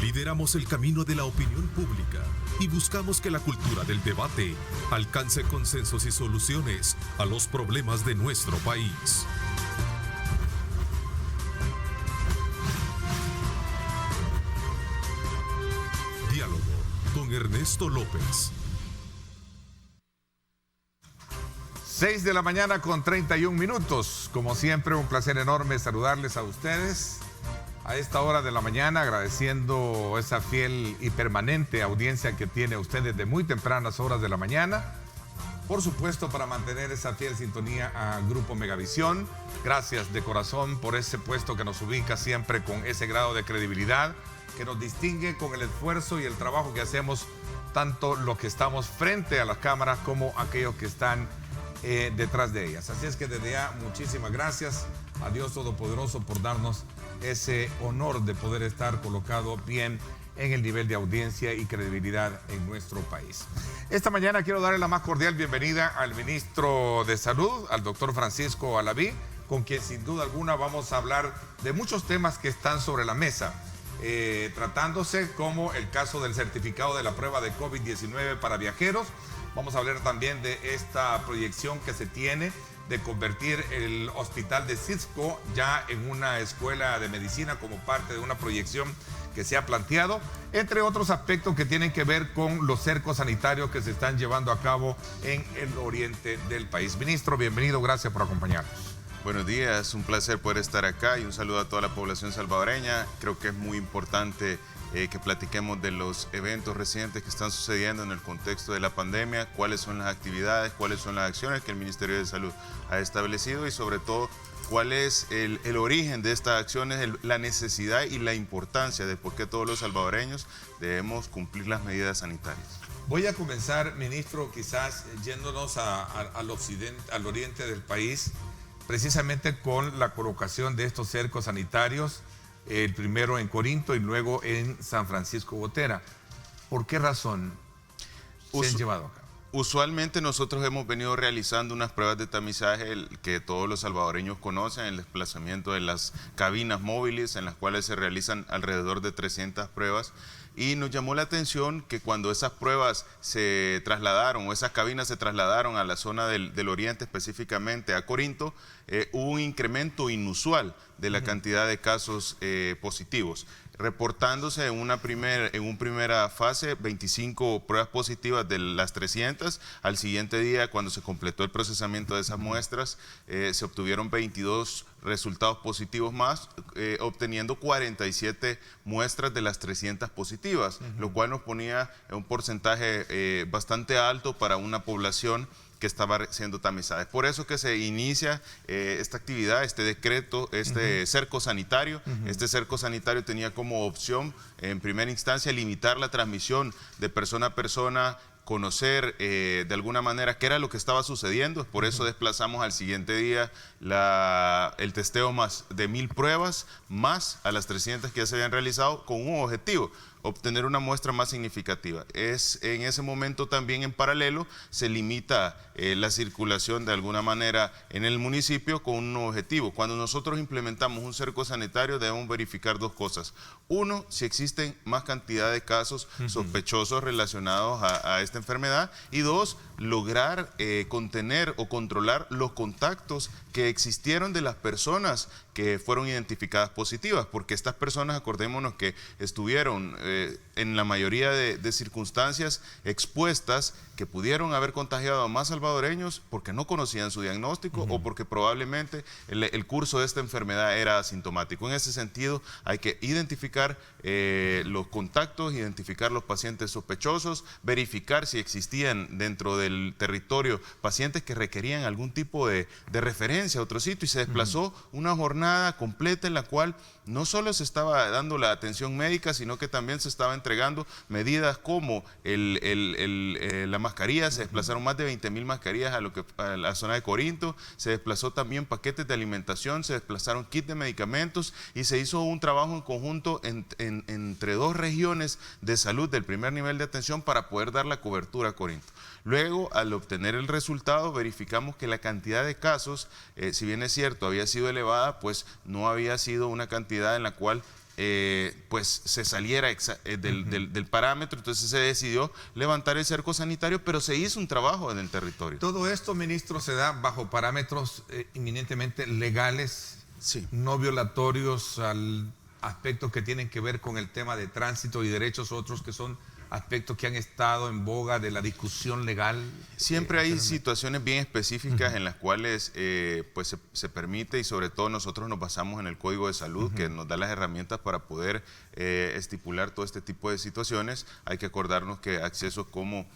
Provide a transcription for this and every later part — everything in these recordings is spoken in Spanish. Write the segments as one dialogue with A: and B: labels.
A: Lideramos el camino de la opinión pública y buscamos que la cultura del debate alcance consensos y soluciones a los problemas de nuestro país. Diálogo con Ernesto López.
B: 6 de la mañana con 31 minutos. Como siempre, un placer enorme saludarles a ustedes a esta hora de la mañana, agradeciendo esa fiel y permanente audiencia que tiene usted desde muy tempranas horas de la mañana. Por supuesto, para mantener esa fiel sintonía a Grupo Megavisión. Gracias de corazón por ese puesto que nos ubica siempre con ese grado de credibilidad que nos distingue con el esfuerzo y el trabajo que hacemos, tanto los que estamos frente a las cámaras como aquellos que están detrás de ellas. Así es que desde ya, muchísimas gracias a Dios Todopoderoso por darnos ese honor de poder estar colocado bien en el nivel de audiencia y credibilidad en nuestro país. Esta mañana quiero darle la más cordial bienvenida al ministro de Salud, al doctor Francisco Alaví, con quien sin duda alguna vamos a hablar de muchos temas que están sobre la mesa, tratándose como el caso del certificado de la prueba de COVID-19 para viajeros. Vamos a hablar también de esta proyección que se tiene de convertir el hospital de Cisco ya en una escuela de medicina como parte de una proyección que se ha planteado, entre otros aspectos que tienen que ver con los cercos sanitarios que se están llevando a cabo en el oriente del país. Ministro, bienvenido, gracias por acompañarnos.
C: Buenos días, un placer poder estar acá y un saludo a toda la población salvadoreña. Creo que es muy importante que platiquemos de los eventos recientes que están sucediendo en el contexto de la pandemia, cuáles son las actividades, cuáles son las acciones que el Ministerio de Salud ha establecido y sobre todo cuál es el origen de estas acciones, la necesidad y la importancia de por qué todos los salvadoreños debemos cumplir las medidas sanitarias.
B: Voy a comenzar, ministro, quizás yéndonos al occidente, al oriente del país, precisamente con la colocación de estos cercos sanitarios, el primero en Corinto y luego en San Francisco Gotera. ¿Por qué razón se han llevado a cabo?
C: Usualmente nosotros hemos venido realizando unas pruebas de tamizaje que todos los salvadoreños conocen, el desplazamiento de las cabinas móviles en las cuales se realizan alrededor de 300 pruebas. Y nos llamó la atención que cuando esas pruebas se trasladaron, o esas cabinas se trasladaron a la zona del oriente, específicamente a Corinto, hubo un incremento inusual de la cantidad de casos positivos, reportándose en una primera fase 25 pruebas positivas de las 300. Al siguiente día, cuando se completó el procesamiento de esas muestras, se obtuvieron 22 resultados positivos más, obteniendo 47 muestras de las 300 positivas, lo cual nos ponía en un porcentaje bastante alto para una población que estaba siendo tamizada. Es por eso que se inicia esta actividad, este decreto, este cerco sanitario. Este cerco sanitario tenía como opción, en primera instancia, limitar la transmisión de persona a persona, conocer de alguna manera qué era lo que estaba sucediendo. Por eso desplazamos al siguiente día el testeo más de 1000 pruebas, más a las 300 que ya se habían realizado, con un objetivo: obtener una muestra más significativa. En ese momento también en paralelo se limita la circulación de alguna manera en el municipio con un objetivo. Cuando nosotros implementamos un cerco sanitario debemos verificar dos cosas. Uno, si existen más cantidad de casos sospechosos relacionados a esta enfermedad, y dos, lograr contener o controlar los contactos que existieron de las personas que fueron identificadas positivas, porque estas personas, acordémonos que estuvieron en la mayoría de circunstancias expuestas, que pudieron haber contagiado a más salvadoreños porque no conocían su diagnóstico o porque probablemente el curso de esta enfermedad era asintomático. En ese sentido hay que identificar los contactos, identificar los pacientes sospechosos, verificar si existían dentro del territorio pacientes que requerían algún tipo de referencia a otro sitio, y se desplazó una jornada completa en la cual no solo se estaba dando la atención médica, sino que también se estaba entregando medidas como la mascarilla. Se desplazaron más de 20,000 mascarillas a la zona de Corinto, se desplazó también paquetes de alimentación, se desplazaron kits de medicamentos, y se hizo un trabajo en conjunto entre dos regiones de salud del primer nivel de atención para poder dar la cobertura a Corinto. Luego, al obtener el resultado, verificamos que la cantidad de casos, si bien es cierto, había sido elevada, pues no había sido una cantidad en la cual pues se saliera del parámetro, entonces se decidió levantar el cerco sanitario, pero se hizo un trabajo en el territorio.
B: Todo esto, ministro, se da bajo parámetros inminentemente legales,
C: Sí.
B: no violatorios al aspectos que tienen que ver con el tema de tránsito y derechos, otros que son aspectos que han estado en boga de la discusión legal.
C: Siempre hay situaciones bien específicas en las cuales pues se permite, y sobre todo nosotros nos basamos en el Código de Salud, que nos da las herramientas para poder estipular todo este tipo de situaciones. Hay que acordarnos que accesos como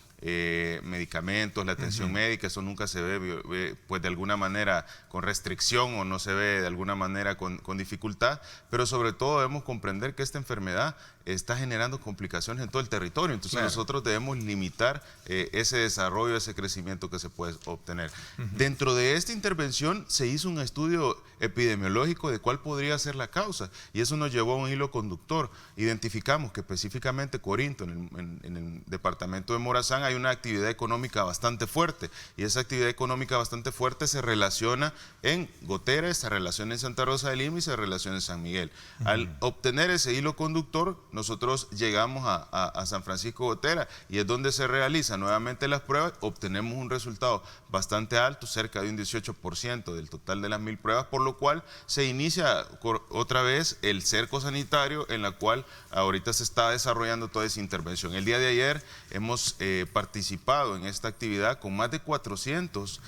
C: medicamentos, la atención médica, eso nunca se ve pues de alguna manera con restricción o no se ve de alguna manera con dificultad, pero sobre todo debemos comprender que esta enfermedad está generando complicaciones en todo el territorio, entonces nosotros debemos limitar ese desarrollo, ese crecimiento que se puede obtener. Dentro de esta intervención se hizo un estudio epidemiológico de cuál podría ser la causa, y eso nos llevó a un hilo conductor. Identificamos que específicamente Corinto, en el departamento de Morazán, hay una actividad económica bastante fuerte, y esa actividad económica bastante fuerte se relaciona en Gotera, se relaciona en Santa Rosa de Lima y se relaciona en San Miguel. Al obtener ese hilo conductor, nosotros llegamos a San Francisco Gotera, y es donde se realizan nuevamente las pruebas. Obtenemos un resultado bastante alto, cerca de un 18% del total de las 1000 pruebas, por lo cual se inicia otra vez el cerco sanitario, en la cual ahorita se está desarrollando toda esa intervención. El día de ayer hemos participado en esta actividad con más de 400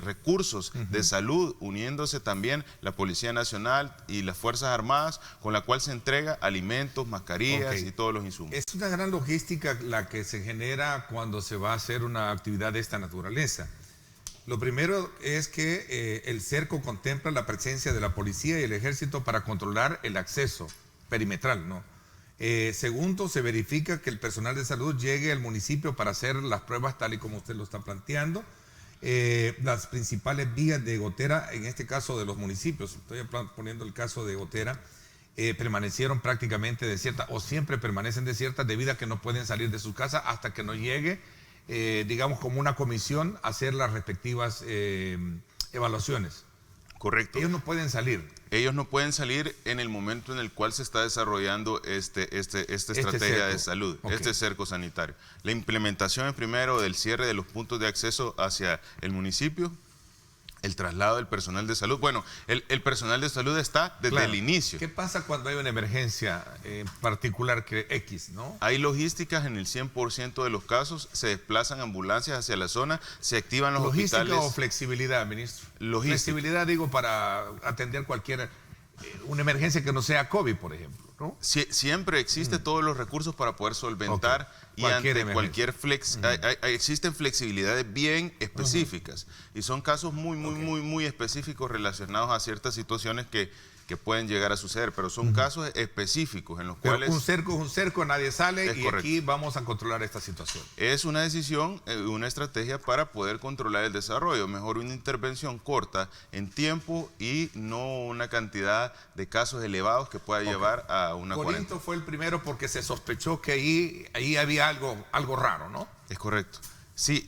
C: recursos de salud, uniéndose también la Policía Nacional y las Fuerzas Armadas, con la cual se entrega alimentos, mascarillas y todos los insumos.
B: Es una gran logística la que se genera cuando se va a hacer una actividad de esta naturaleza. Lo primero es que el cerco contempla la presencia de la policía y el ejército para controlar el acceso perimetral, ¿no? Segundo, se verifica que el personal de salud llegue al municipio para hacer las pruebas tal y como usted lo está planteando. Las principales vías de Gotera, en este caso de los municipios, estoy poniendo el caso de Gotera, permanecieron prácticamente desiertas o siempre permanecen desiertas debido a que no pueden salir de sus casas hasta que no llegue, digamos, como una comisión a hacer las respectivas evaluaciones.
C: Correcto.
B: Ellos no pueden salir.
C: Ellos no pueden salir en el momento en el cual se está desarrollando esta estrategia de salud, este cerco sanitario. La implementación primero del cierre de los puntos de acceso hacia el municipio, el traslado del personal de salud. Bueno, el personal de salud está desde el inicio.
B: ¿Qué pasa cuando hay una emergencia particular que X, no?
C: Hay logísticas en el 100% de los casos, se desplazan ambulancias hacia la zona, se activan los hospitales.
B: ¿Logística o flexibilidad, ministro?
C: Logística.
B: Flexibilidad, digo, para atender cualquier, una emergencia que no sea COVID, por ejemplo, ¿no?
C: Siempre existe todos los recursos para poder solventar y ante cualquier existen flexibilidades bien específicas y son casos muy específicos relacionados a ciertas situaciones que pueden llegar a suceder, pero son casos específicos en los cuales...
B: Un cerco es un cerco, nadie sale y
C: correcto.
B: Aquí vamos a controlar esta situación.
C: Es una decisión, una estrategia para poder controlar el desarrollo. Mejor una intervención corta en tiempo y no una cantidad de casos elevados que pueda llevar a una cuarentena.
B: Corinto fue el primero porque se sospechó que ahí había algo raro, ¿no?
C: Es correcto. Sí,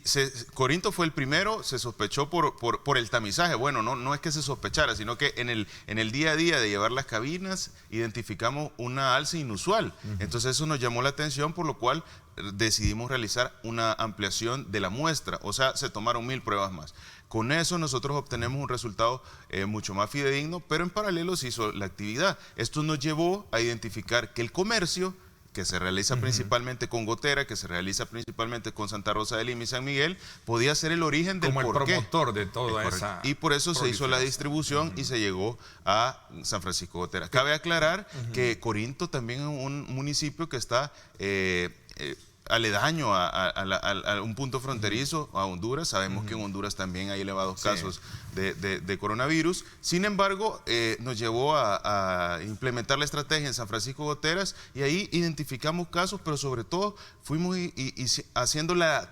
C: Corinto fue el primero, se sospechó por el tamizaje. Bueno, no es que se sospechara, sino que en el día a día de llevar las cabinas identificamos una alza inusual. Entonces eso nos llamó la atención, por lo cual decidimos realizar una ampliación de la muestra. O sea, se tomaron 1000 pruebas más. Con eso nosotros obtenemos un resultado mucho más fidedigno, pero en paralelo se hizo la actividad. Esto nos llevó a identificar que el comercio, que se realiza principalmente con Gotera, que se realiza principalmente con Santa Rosa de Lima y San Miguel, podía ser el origen del porqué.
B: Como el promotor de toda esa...
C: Y por eso se hizo la distribución y se llegó a San Francisco Gotera. Cabe aclarar que Corinto también es un municipio que está... aledaño a un punto fronterizo a Honduras. Sabemos que en Honduras también hay elevados casos de coronavirus. Sin embargo, nos llevó a implementar la estrategia en San Francisco Goteras y ahí identificamos casos, pero sobre todo fuimos haciendo la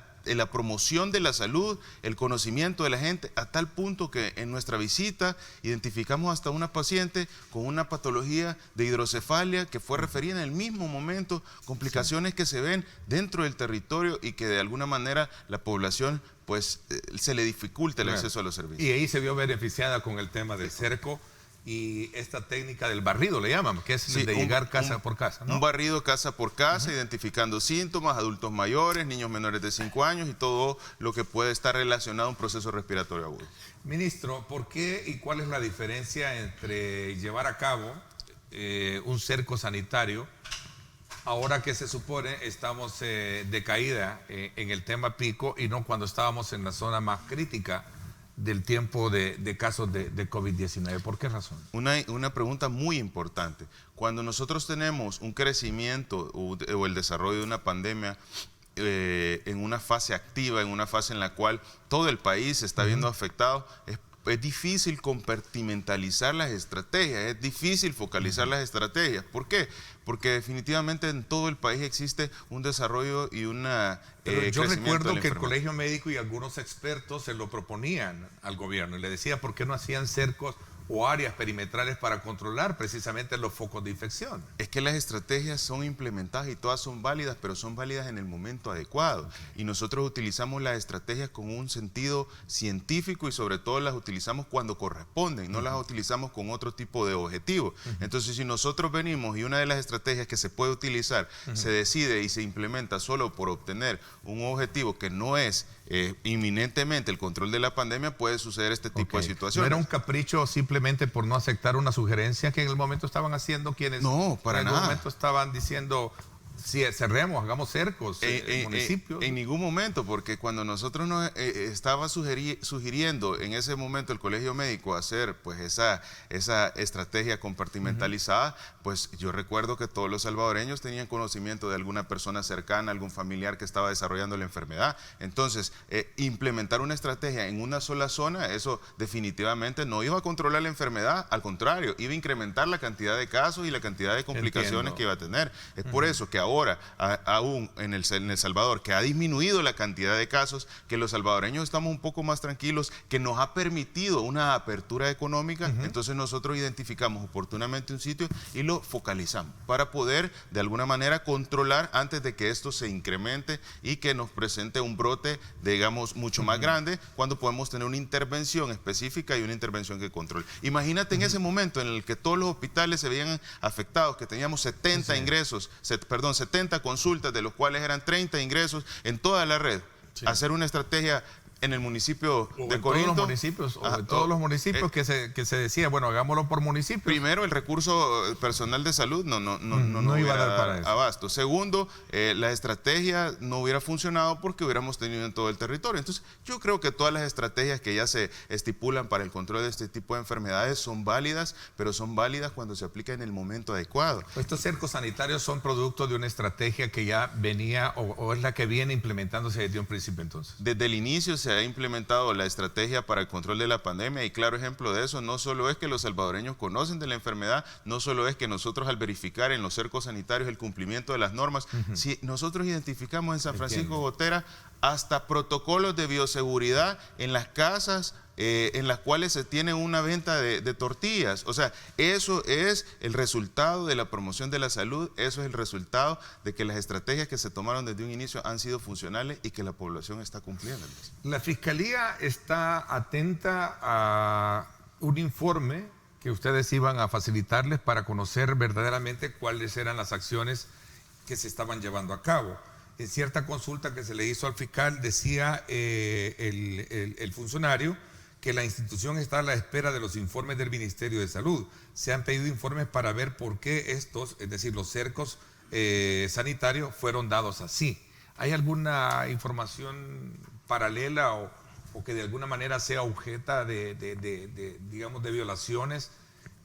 C: promoción de la salud, el conocimiento de la gente, a tal punto que en nuestra visita identificamos hasta una paciente con una patología de hidrocefalia que fue referida en el mismo momento, complicaciones que se ven dentro del territorio y que de alguna manera la población pues se le dificulta el acceso a los servicios.
B: Y ahí se vio beneficiada con el tema del cerco. y esta técnica del barrido, le llaman, que es
C: Sí,
B: de llegar casa por casa, ¿no?
C: Un barrido casa por casa, identificando síntomas, adultos mayores, niños menores de 5 años y todo lo que puede estar relacionado a un proceso respiratorio agudo.
B: Ministro, ¿por qué y cuál es la diferencia entre llevar a cabo un cerco sanitario, ahora que se supone estamos de caída en el tema pico y no cuando estábamos en la zona más crítica del tiempo de casos de COVID-19? ¿Por qué razón?
C: Una pregunta muy importante. Cuando nosotros tenemos un crecimiento o el desarrollo de una pandemia en una fase activa, en una fase en la cual todo el país se está viendo afectado, es difícil compartimentalizar las estrategias, es difícil focalizar las estrategias. ¿Por qué? Porque definitivamente en todo el país existe un desarrollo y una
B: yo recuerdo que el Colegio Médico y algunos expertos se lo proponían al gobierno y le decía por qué no hacían cercos o áreas perimetrales para controlar precisamente los focos de infección.
C: Es que las estrategias son implementadas y todas son válidas, pero son válidas en el momento adecuado. Y nosotros utilizamos las estrategias con un sentido científico y sobre todo las utilizamos cuando corresponden, no las utilizamos con otro tipo de objetivo. Entonces, si nosotros venimos y una de las estrategias que se puede utilizar se decide y se implementa solo por obtener un objetivo que no es inminentemente el control de la pandemia, puede suceder este tipo de situaciones.
B: ¿No era un capricho simplemente por no aceptar una sugerencia que en el momento estaban haciendo quienes
C: no, para
B: en
C: nada.
B: el momento estaban diciendo, si cerremos, hagamos cercos en municipios?
C: En ningún momento, porque cuando nosotros nos estaba sugiriendo en ese momento el Colegio Médico hacer pues esa estrategia compartimentalizada, pues yo recuerdo que todos los salvadoreños tenían conocimiento de alguna persona cercana, algún familiar que estaba desarrollando la enfermedad. Entonces, implementar una estrategia en una sola zona, eso definitivamente no iba a controlar la enfermedad, al contrario, iba a incrementar la cantidad de casos y la cantidad de complicaciones que iba a tener. Es por eso que ahora, aún en El Salvador, que ha disminuido la cantidad de casos, que los salvadoreños estamos un poco más tranquilos, que nos ha permitido una apertura económica, entonces nosotros identificamos oportunamente un sitio y lo focalizamos para poder de alguna manera controlar antes de que esto se incremente y que nos presente un brote, digamos, mucho más grande, cuando podemos tener una intervención específica y una intervención que controle. Imagínate en ese momento en el que todos los hospitales se veían afectados, que teníamos 70 ingresos, 70 consultas, de los cuales eran 30 ingresos en toda la red. Hacer una estrategia en el municipio de Corinto.
B: Todos los municipios que se decía, bueno, hagámoslo por municipio.
C: Primero, el recurso personal de salud no iba a dar para eso. Abasto. Segundo, la estrategia no hubiera funcionado porque hubiéramos tenido en todo el territorio. Entonces, yo creo que todas las estrategias que ya se estipulan para el control de este tipo de enfermedades son válidas, pero son válidas cuando se aplica en el momento adecuado.
B: Estos cercos sanitarios son producto de una estrategia que ya venía o es la que viene implementándose desde un principio entonces.
C: Desde el inicio se ha implementado la estrategia para el control de la pandemia y claro ejemplo de eso no solo es que los salvadoreños conocen de la enfermedad, no solo es que nosotros al verificar en los cercos sanitarios el cumplimiento de las normas, si nosotros identificamos en San Francisco Gotera hasta protocolos de bioseguridad en las casas en las cuales se tiene una venta de tortillas. O sea, eso es el resultado de la promoción de la salud, eso es el resultado de que las estrategias que se tomaron desde un inicio han sido funcionales y que la población está cumpliendo.
B: La Fiscalía está atenta a un informe que ustedes iban a facilitarles para conocer verdaderamente cuáles eran las acciones que se estaban llevando a cabo. En cierta consulta que se le hizo al fiscal decía el funcionario que la institución está a la espera de los informes del Ministerio de Salud. Se han pedido informes para ver por qué estos, es decir, los cercos sanitarios fueron dados así. ¿Hay alguna información paralela o que de alguna manera sea objeto digamos, de violaciones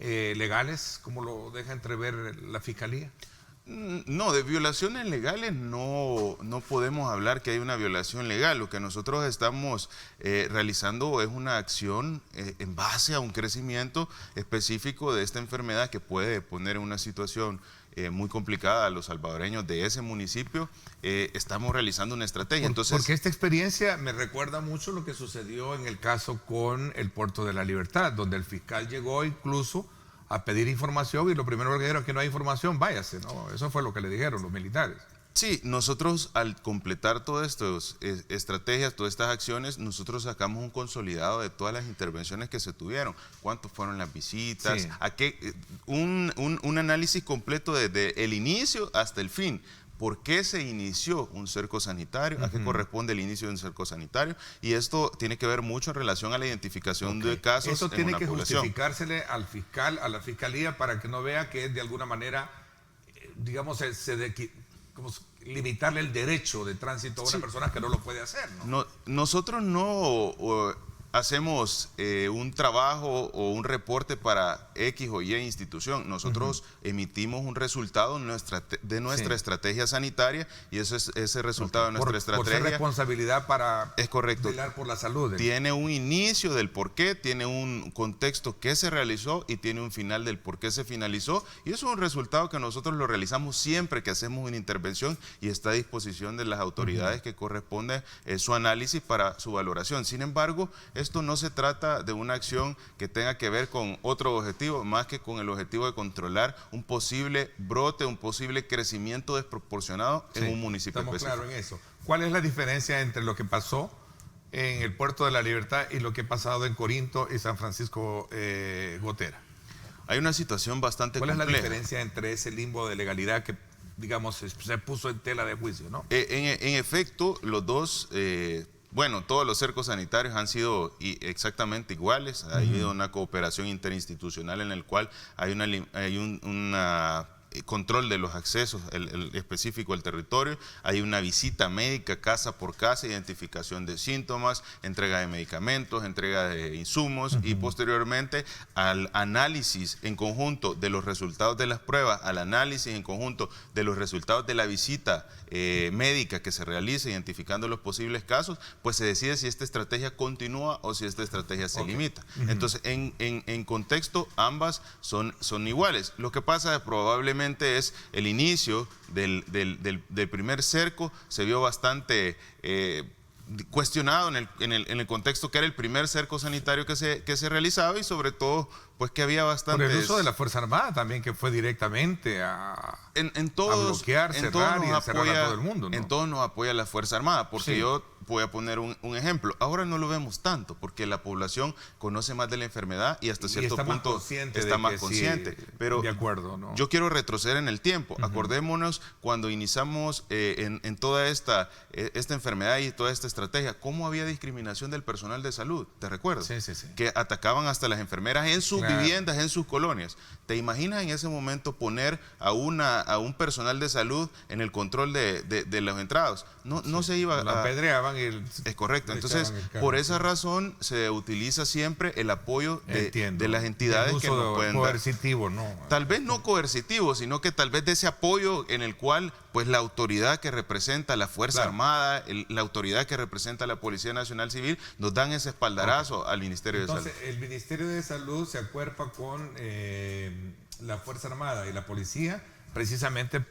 B: legales, como lo deja entrever la Fiscalía?
C: No, de violaciones legales no podemos hablar que hay una violación legal. Lo que nosotros estamos realizando es una acción en base a un crecimiento específico de esta enfermedad que puede poner en una situación muy complicada a los salvadoreños de ese municipio. Estamos realizando una estrategia.
B: Porque esta experiencia me recuerda mucho lo que sucedió en el caso con el Puerto de la Libertad, donde el fiscal llegó incluso a pedir información y lo primero que dijeron es que no hay información, váyase, ¿no? Eso fue lo que le dijeron los militares.
C: Sí, nosotros al completar todas estas estrategias, todas estas acciones, nosotros sacamos un consolidado de todas las intervenciones que se tuvieron. ¿Cuántos fueron las visitas?
B: Sí.
C: ¿A qué? Un análisis completo desde el inicio hasta el fin. ¿Por qué se inició un cerco sanitario? ¿A qué corresponde el inicio de un cerco sanitario? Y esto tiene que ver mucho en relación a la identificación de casos.
B: Eso tiene que
C: población.
B: justificársele al fiscal, a la fiscalía, para que no vea que es de alguna manera, digamos, como limitarle el derecho de tránsito a una persona que no lo puede hacer, ¿no?
C: Nosotros no hacemos un trabajo o un reporte para X o Y institución. Nosotros emitimos un resultado de nuestra estrategia sanitaria, y ese resultado de nuestra estrategia.
B: Por ser responsabilidad para velar por la salud.
C: Tiene un inicio del por qué, tiene un contexto que se realizó y tiene un final del por qué se finalizó, y eso es un resultado que nosotros lo realizamos siempre que hacemos una intervención, y está a disposición de las autoridades que corresponde su análisis para su valoración. Sin embargo, esto no se trata de una acción que tenga que ver con otro objetivo, más que con el objetivo de controlar un posible brote, un posible crecimiento desproporcionado en un municipio específico.
B: Estamos claros en eso. ¿Cuál es la diferencia entre lo que pasó en el Puerto de la Libertad y lo que ha pasado en Corinto y San Francisco Gotera?
C: Hay una situación bastante compleja.
B: ¿Cuál es la diferencia entre ese limbo de legalidad que, digamos, se puso en tela de juicio, ¿no?
C: En efecto, los dos... todos los cercos sanitarios han sido exactamente iguales. Ha habido una cooperación interinstitucional en el cual hay un control de los accesos el específico al territorio, hay una visita médica casa por casa, identificación de síntomas, entrega de medicamentos, entrega de insumos y posteriormente al análisis en conjunto de los resultados de las pruebas, al análisis en conjunto de los resultados de la visita médica que se realiza identificando los posibles casos, pues se decide si esta estrategia continúa o si esta estrategia se limita. Entonces, en contexto, ambas son iguales. Lo que pasa es probablemente es el inicio del primer cerco, se vio bastante cuestionado en el contexto que era el primer cerco sanitario que se realizaba, y sobre todo pues que había bastante...
B: Por el uso de la Fuerza Armada también, que fue directamente a bloquear, cerrar y encerrar a todo el mundo, ¿no?
C: En todos nos apoya la Fuerza Armada, porque yo voy a poner un ejemplo. Ahora no lo vemos tanto, porque la población conoce más de la enfermedad y hasta cierto punto está más consciente. Pero
B: de acuerdo, ¿no?
C: Yo quiero retroceder en el tiempo. Acordémonos cuando iniciamos en toda esta enfermedad y toda esta estrategia, cómo había discriminación del personal de salud, ¿te recuerdas?
B: Sí.
C: Que atacaban hasta las enfermeras en sus viviendas, en sus colonias. ¿Te imaginas en ese momento poner a un personal de salud en el control de los entrados? No se iba
B: a... apedreaban.
C: Es correcto. Entonces, por esa razón se utiliza siempre el apoyo de las entidades que nos pueden dar.
B: Coercitivo, ¿no?
C: Tal vez no coercitivo, sino que tal vez de ese apoyo en el cual pues la autoridad que representa la Fuerza Armada, la autoridad que representa la Policía Nacional Civil, nos dan ese espaldarazo al Ministerio de Salud.
B: Entonces, el Ministerio de Salud se acuerpa con la Fuerza Armada y la Policía, precisamente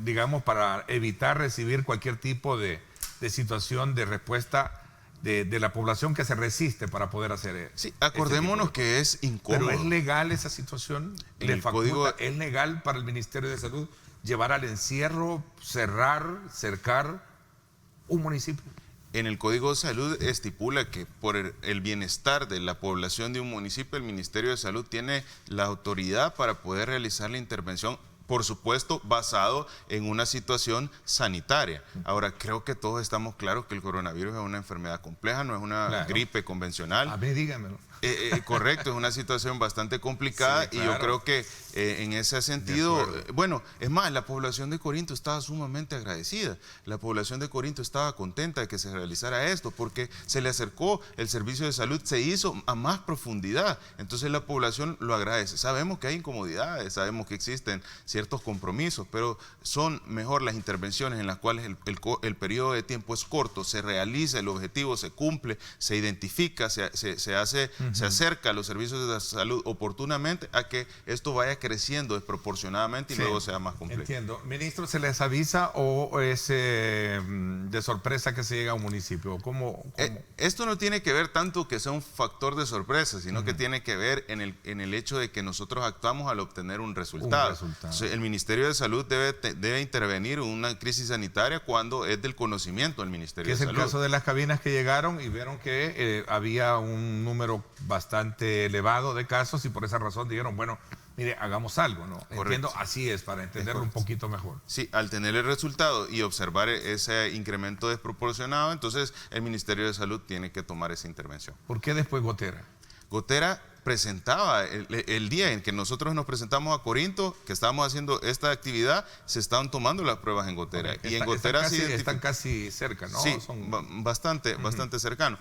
B: digamos, para evitar recibir cualquier tipo de situación de respuesta de la población que se resiste para poder hacer.
C: Sí, acordémonos que es incómodo.
B: Pero ¿es legal esa situación? ¿Es legal para el Ministerio de Salud llevar al encierro, cercar un municipio?
C: En el Código de Salud estipula que por el bienestar de la población de un municipio, el Ministerio de Salud tiene la autoridad para poder realizar la intervención, por supuesto, basado en una situación sanitaria. Ahora, creo que todos estamos claros que el coronavirus es una enfermedad compleja, no es una gripe convencional.
B: A ver, dígamelo.
C: Correcto, es una situación bastante complicada, y yo creo que en ese sentido, es más, la población de Corinto estaba sumamente agradecida. La población de Corinto estaba contenta de que se realizara esto, porque se le acercó el servicio de salud, se hizo a más profundidad. Entonces la población lo agradece. Sabemos que hay incomodidades, sabemos que existen ciertos compromisos, pero son mejor las intervenciones en las cuales el periodo de tiempo es corto, se realiza el objetivo, se cumple, se identifica, se hace se acerca a los servicios de salud oportunamente, a que esto vaya creciendo desproporcionadamente y luego sea más complejo.
B: Entiendo. Ministro, ¿se les avisa o es de sorpresa que se llega a un municipio? ¿Cómo?
C: Esto no tiene que ver tanto que sea un factor de sorpresa, sino que tiene que ver en el hecho de que nosotros actuamos al obtener un resultado. El Ministerio de Salud debe intervenir en una crisis sanitaria cuando es del conocimiento del Ministerio de Salud.
B: Que es el caso de las cabinas que llegaron y vieron que había un número bastante elevado de casos y por esa razón dijeron, bueno, mire, hagamos algo, ¿no?
C: Correcto.
B: Entiendo, así es, para entenderlo un poquito mejor.
C: Sí, al tener el resultado y observar ese incremento desproporcionado, entonces el Ministerio de Salud tiene que tomar esa intervención.
B: ¿Por qué después Gotera?
C: Gotera presentaba, el día en que nosotros nos presentamos a Corinto, que estábamos haciendo esta actividad, se estaban tomando las pruebas en Gotera.
B: Okay.
C: Y en Gotera
B: están casi cerca, ¿no?
C: Sí, bastante cercano.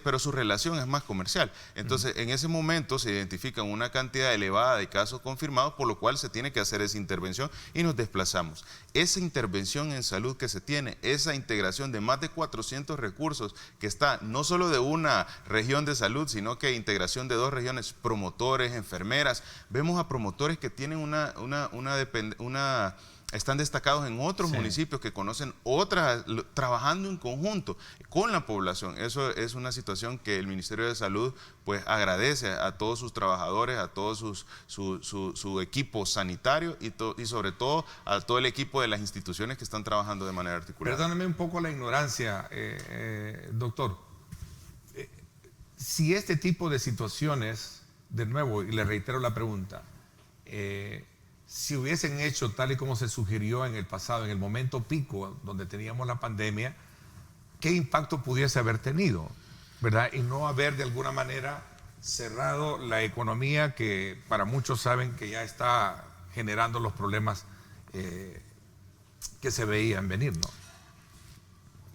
C: Pero su relación es más comercial. Entonces, en ese momento se identifican una cantidad elevada de casos confirmados, por lo cual se tiene que hacer esa intervención y nos desplazamos. Esa intervención en salud que se tiene, esa integración de más de 400 recursos que está no solo de una región de salud, sino que integración de 2 regiones, promotores, enfermeras. Vemos a promotores que tienen están destacados en otros municipios que conocen otras, trabajando en conjunto con la población. Eso es una situación que el Ministerio de Salud pues agradece a todos sus trabajadores, a todo su equipo sanitario y sobre todo a todo el equipo de las instituciones que están trabajando de manera articulada.
B: Perdóneme un poco la ignorancia, doctor. Si este tipo de situaciones, de nuevo, y le reitero la pregunta, si hubiesen hecho tal y como se sugirió en el pasado, en el momento pico donde teníamos la pandemia, ¿qué impacto pudiese haber tenido? ¿Verdad? Y no haber de alguna manera cerrado la economía que para muchos saben que ya está generando los problemas que se veían venir, ¿no?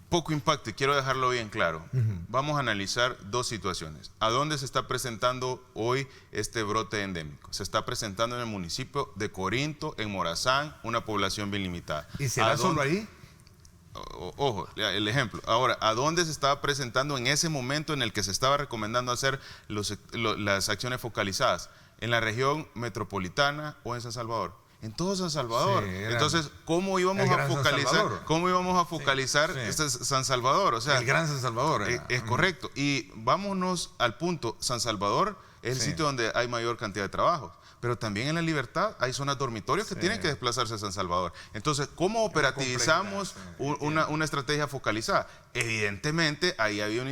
C: Poco impacto, y quiero dejarlo bien claro. Vamos a analizar 2 situaciones. ¿A dónde se está presentando hoy este brote endémico? Se está presentando en el municipio de Corinto, en Morazán, una población bien limitada.
B: ¿Y será solo ahí?
C: Ojo, el ejemplo. Ahora, ¿a dónde se estaba presentando en ese momento en el que se estaba recomendando hacer las acciones focalizadas? ¿En la región metropolitana o en San Salvador? En todo San Salvador. Sí, entonces, ¿cómo íbamos a focalizar este San Salvador? O sea,
B: el Gran San Salvador.
C: Es correcto. Y vámonos al punto, San Salvador es el sitio donde hay mayor cantidad de trabajos. Pero también en La Libertad hay zonas dormitorios que tienen que desplazarse a San Salvador. Entonces, ¿cómo operativizamos una estrategia focalizada? Evidentemente, ahí había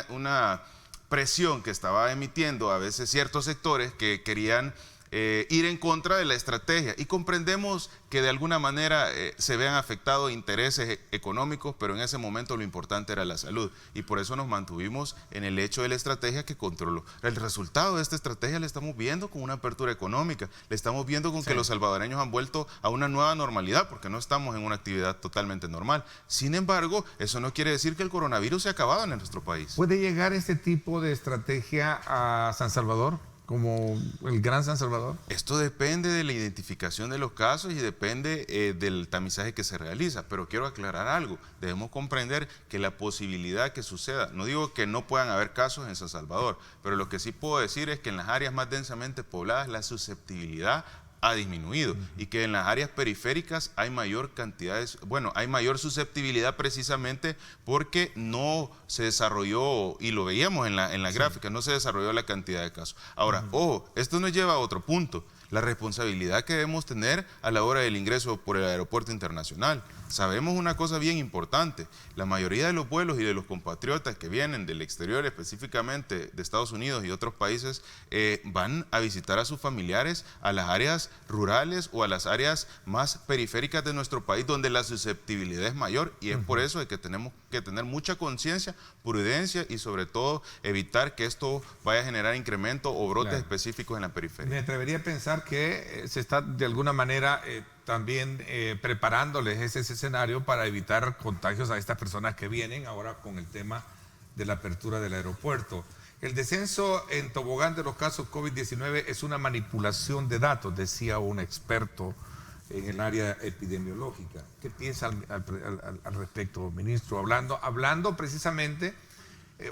C: una presión que estaba emitiendo a veces ciertos sectores que querían ir en contra de la estrategia, y comprendemos que de alguna manera se vean afectados intereses económicos, pero en ese momento lo importante era la salud, y por eso nos mantuvimos en el hecho de la estrategia que controló. El resultado de esta estrategia le estamos viendo con una apertura económica, le estamos viendo con que los salvadoreños han vuelto a una nueva normalidad, porque no estamos en una actividad totalmente normal. Sin embargo, eso no quiere decir que el coronavirus se ha acabado en nuestro país.
B: ¿Puede llegar este tipo de estrategia a San Salvador, como el Gran San Salvador?
C: Esto depende de la identificación de los casos y depende del tamizaje que se realiza, pero quiero aclarar algo. Debemos comprender que la posibilidad que suceda, no digo que no puedan haber casos en San Salvador, pero lo que sí puedo decir es que en las áreas más densamente pobladas la susceptibilidad ha disminuido y que en las áreas periféricas hay mayor hay mayor susceptibilidad precisamente porque no se desarrolló, y lo veíamos en la gráfica, no se desarrolló la cantidad de casos. Ahora, ojo, esto nos lleva a otro punto, la responsabilidad que debemos tener a la hora del ingreso por el aeropuerto internacional. Sabemos una cosa bien importante, la mayoría de los vuelos y de los compatriotas que vienen del exterior, específicamente de Estados Unidos y otros países, van a visitar a sus familiares a las áreas rurales o a las áreas más periféricas de nuestro país, donde la susceptibilidad es mayor, y es por eso que tenemos que tener mucha conciencia, prudencia y sobre todo evitar que esto vaya a generar incremento o brotes específicos en la periferia.
B: Me atrevería a pensar que se está de alguna manera también preparándoles ese escenario para evitar contagios a estas personas que vienen ahora con el tema de la apertura del aeropuerto. El descenso en tobogán de los casos COVID-19 es una manipulación de datos, decía un experto en el área epidemiológica. ¿Qué piensa al respecto, ministro? Hablando precisamente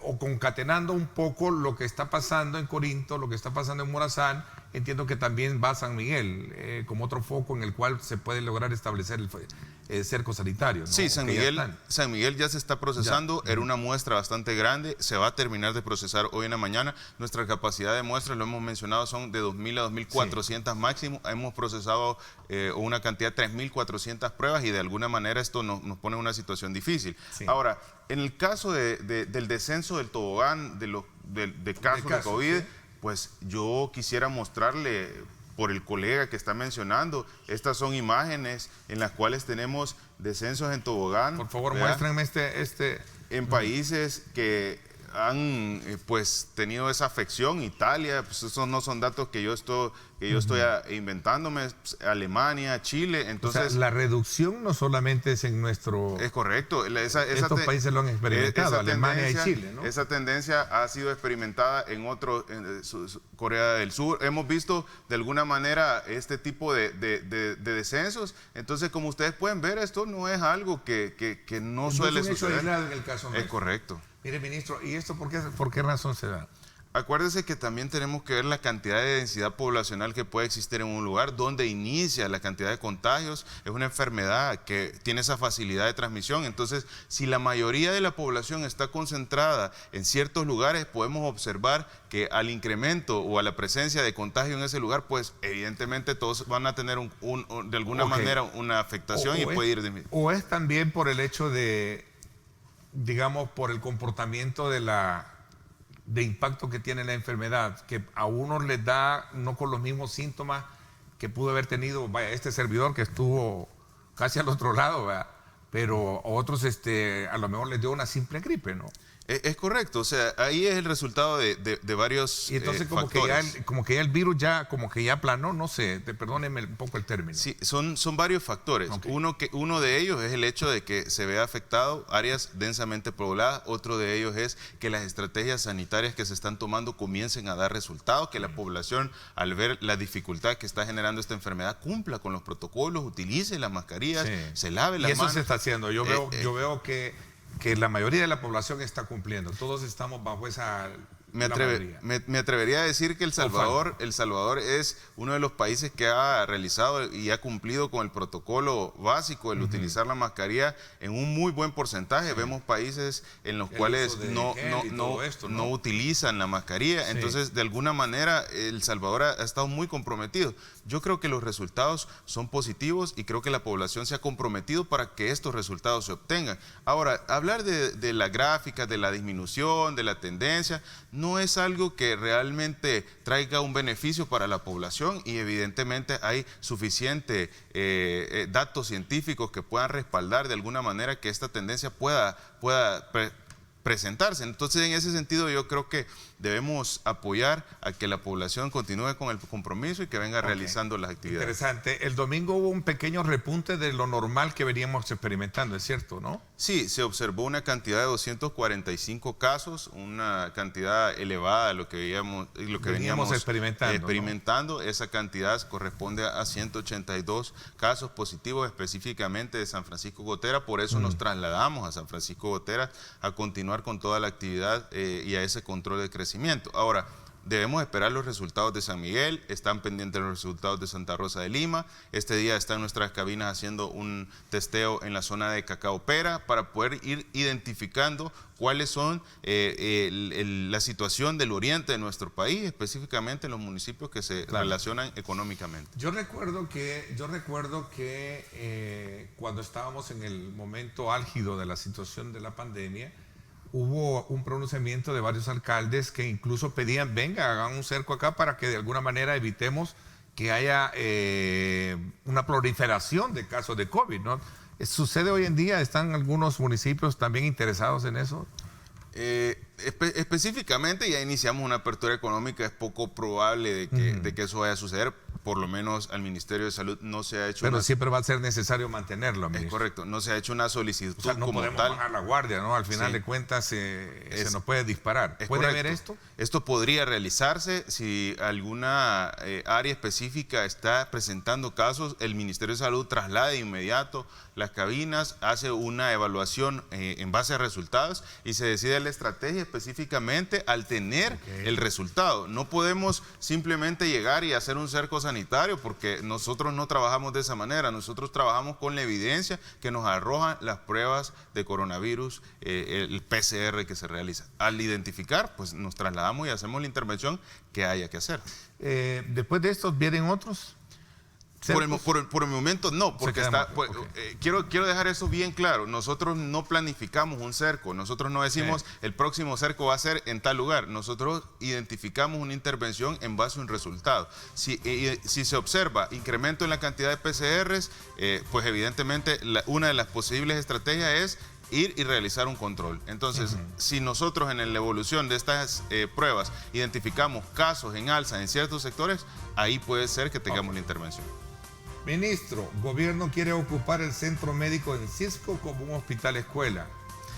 B: o concatenando un poco lo que está pasando en Corinto, lo que está pasando en Morazán, entiendo que también va San Miguel como otro foco en el cual se puede lograr establecer el cerco sanitario, ¿no?
C: Sí, San Miguel ya se está procesando, era una muestra bastante grande, se va a terminar de procesar hoy en la mañana. Nuestra capacidad de muestras, lo hemos mencionado, son de 2.000 a 2.400 máximo. Hemos procesado una cantidad de 3.400 pruebas y de alguna manera esto nos pone en una situación difícil. Sí. Ahora, en el caso del descenso del tobogán de casos de COVID, pues yo quisiera mostrarle, por el colega que está mencionando, estas son imágenes en las cuales tenemos descensos en tobogán.
B: Por favor, muéstrenme
C: en países que han pues tenido esa afección. Italia, pues esos no son datos que yo estoy inventándome. Alemania, Chile, entonces...
B: O sea, la reducción no solamente es en nuestro...
C: Es correcto.
B: Estos países lo han experimentado, Alemania y Chile, ¿no?
C: Esa tendencia ha sido experimentada en Corea del Sur. Hemos visto de alguna manera este tipo de descensos. Entonces, como ustedes pueden ver, esto no es algo que no suele suceder.
B: En el caso
C: es correcto.
B: Mire, ministro, ¿y esto por qué razón se da?
C: Acuérdese que también tenemos que ver la cantidad de densidad poblacional que puede existir en un lugar donde inicia la cantidad de contagios. Es una enfermedad que tiene esa facilidad de transmisión. Entonces, si la mayoría de la población está concentrada en ciertos lugares, podemos observar que al incremento o a la presencia de contagio en ese lugar, pues evidentemente todos van a tener de alguna manera una afectación y puede ir disminuyendo.
B: O es también por el hecho de, digamos, por el comportamiento de impacto que tiene la enfermedad, que a unos les da no con los mismos síntomas que pudo haber tenido este servidor que estuvo casi al otro lado, ¿verdad? Pero a otros a lo mejor les dio una simple gripe, ¿no?
C: Es correcto, o sea, ahí es el resultado de varios
B: y entonces como que ya el virus como que ya planó, no sé, perdónenme un poco el término.
C: Sí, son varios factores. Okay. Uno de ellos es el hecho de que se vea afectado áreas densamente pobladas. Otro de ellos es que las estrategias sanitarias que se están tomando comiencen a dar resultados, que la población, al ver la dificultad que está generando esta enfermedad, cumpla con los protocolos, utilice las mascarillas, se lave las manos.
B: Y eso se está haciendo. Yo veo que la mayoría de la población está cumpliendo. Todos estamos bajo esa...
C: Me atrevería a decir que El Salvador es uno de los países que ha realizado y ha cumplido con el protocolo básico, el utilizar la mascarilla en un muy buen porcentaje. Sí. Vemos países en los cuales no utilizan la mascarilla. Sí. Entonces, de alguna manera, El Salvador ha estado muy comprometido. Yo creo que los resultados son positivos y creo que la población se ha comprometido para que estos resultados se obtengan. Ahora, hablar de la gráfica, de la disminución, de la tendencia, no es algo que realmente traiga un beneficio para la población y evidentemente hay suficiente datos científicos que puedan respaldar de alguna manera que esta tendencia pueda presentarse. Entonces, en ese sentido, yo creo que debemos apoyar a que la población continúe con el compromiso y que venga realizando las actividades.
B: Interesante. El domingo hubo un pequeño repunte de lo normal que veníamos experimentando, ¿es cierto, no?
C: Sí, se observó una cantidad de 245 casos, una cantidad elevada de lo que veníamos experimentando. ¿No? Esa cantidad corresponde a 182 casos positivos específicamente de San Francisco Gotera. Por eso nos trasladamos a San Francisco Gotera a continuar con toda la actividad y a ese control de crecimiento. Ahora, debemos esperar los resultados de San Miguel, están pendientes los resultados de Santa Rosa de Lima. Este día están nuestras cabinas haciendo un testeo en la zona de Cacaopera para poder ir identificando cuáles son la situación del oriente de nuestro país, específicamente en los municipios que se relacionan económicamente.
B: Yo recuerdo que cuando estábamos en el momento álgido de la situación de la pandemia, hubo un pronunciamiento de varios alcaldes que incluso pedían, venga, hagan un cerco acá para que de alguna manera evitemos que haya una proliferación de casos de COVID, ¿no? ¿Sucede hoy en día? ¿Están algunos municipios también interesados en eso?
C: Específicamente ya iniciamos una apertura económica, es poco probable de que eso vaya a suceder. por lo menos al Ministerio de Salud no se ha hecho...
B: Pero siempre va a ser necesario mantenerlo, ministro.
C: Es correcto, no se ha hecho una solicitud
B: o sea, no
C: como
B: podemos
C: tal.
B: bajar la guardia, ¿no? Al final de cuentas se nos puede disparar. ¿Puede haber esto?
C: Esto podría realizarse si alguna área específica está presentando casos, el Ministerio de Salud traslada de inmediato las cabinas, hace una evaluación en base a resultados y se decide la estrategia específicamente al tener el resultado. No podemos simplemente llegar y hacer un cerco sanitario porque nosotros no trabajamos de esa manera, nosotros trabajamos con la evidencia que nos arrojan las pruebas de coronavirus, el PCR que se realiza. Al identificar, pues nos trasladamos y hacemos la intervención que haya que hacer.
B: Después de estos, ¿vienen otros?
C: Por el momento no, porque quiero dejar eso bien claro. Nosotros no planificamos un cerco, nosotros no decimos el próximo cerco va a ser en tal lugar. Nosotros identificamos una intervención en base a un resultado. Si se observa incremento en la cantidad de PCRs, pues evidentemente una de las posibles estrategias es ir y realizar un control. Entonces, si nosotros en la evolución de estas pruebas identificamos casos en alza en ciertos sectores, ahí puede ser que tengamos la intervención.
B: Ministro, gobierno quiere ocupar el centro médico en Cisco como un hospital escuela.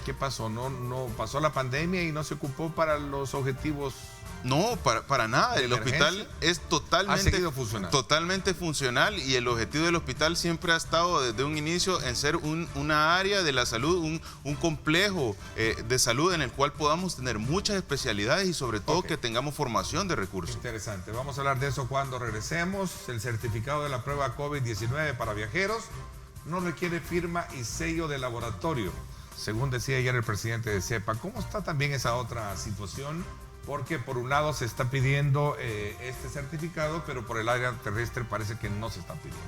B: ¿Qué pasó? ¿No pasó la pandemia y no se ocupó para los objetivos?
C: No, para nada. El hospital es totalmente funcional y el objetivo del hospital siempre ha estado desde un inicio en ser una área de la salud, un complejo de salud en el cual podamos tener muchas especialidades y sobre todo que tengamos formación de recursos.
B: Interesante. Vamos a hablar de eso cuando regresemos. El certificado de la prueba COVID-19 para viajeros no requiere firma y sello de laboratorio, según decía ayer el presidente de CEPA. ¿Cómo está también esa otra situación? Porque por un lado se está pidiendo este certificado, pero por el área terrestre parece que no se está pidiendo.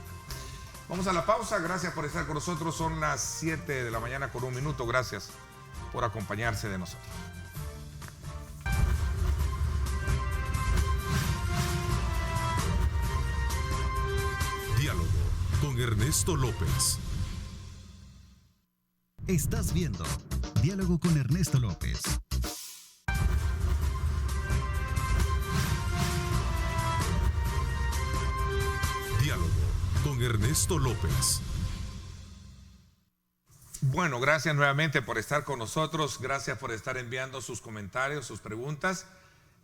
B: Vamos a la pausa, gracias por estar con nosotros, son las 7 de la mañana con 1 minuto, gracias por acompañarse de nosotros.
A: Diálogo con Ernesto López.
D: Estás viendo Diálogo con Ernesto López.
A: Diálogo con Ernesto López.
B: Bueno, gracias nuevamente por estar con nosotros, gracias por estar enviando sus comentarios, sus preguntas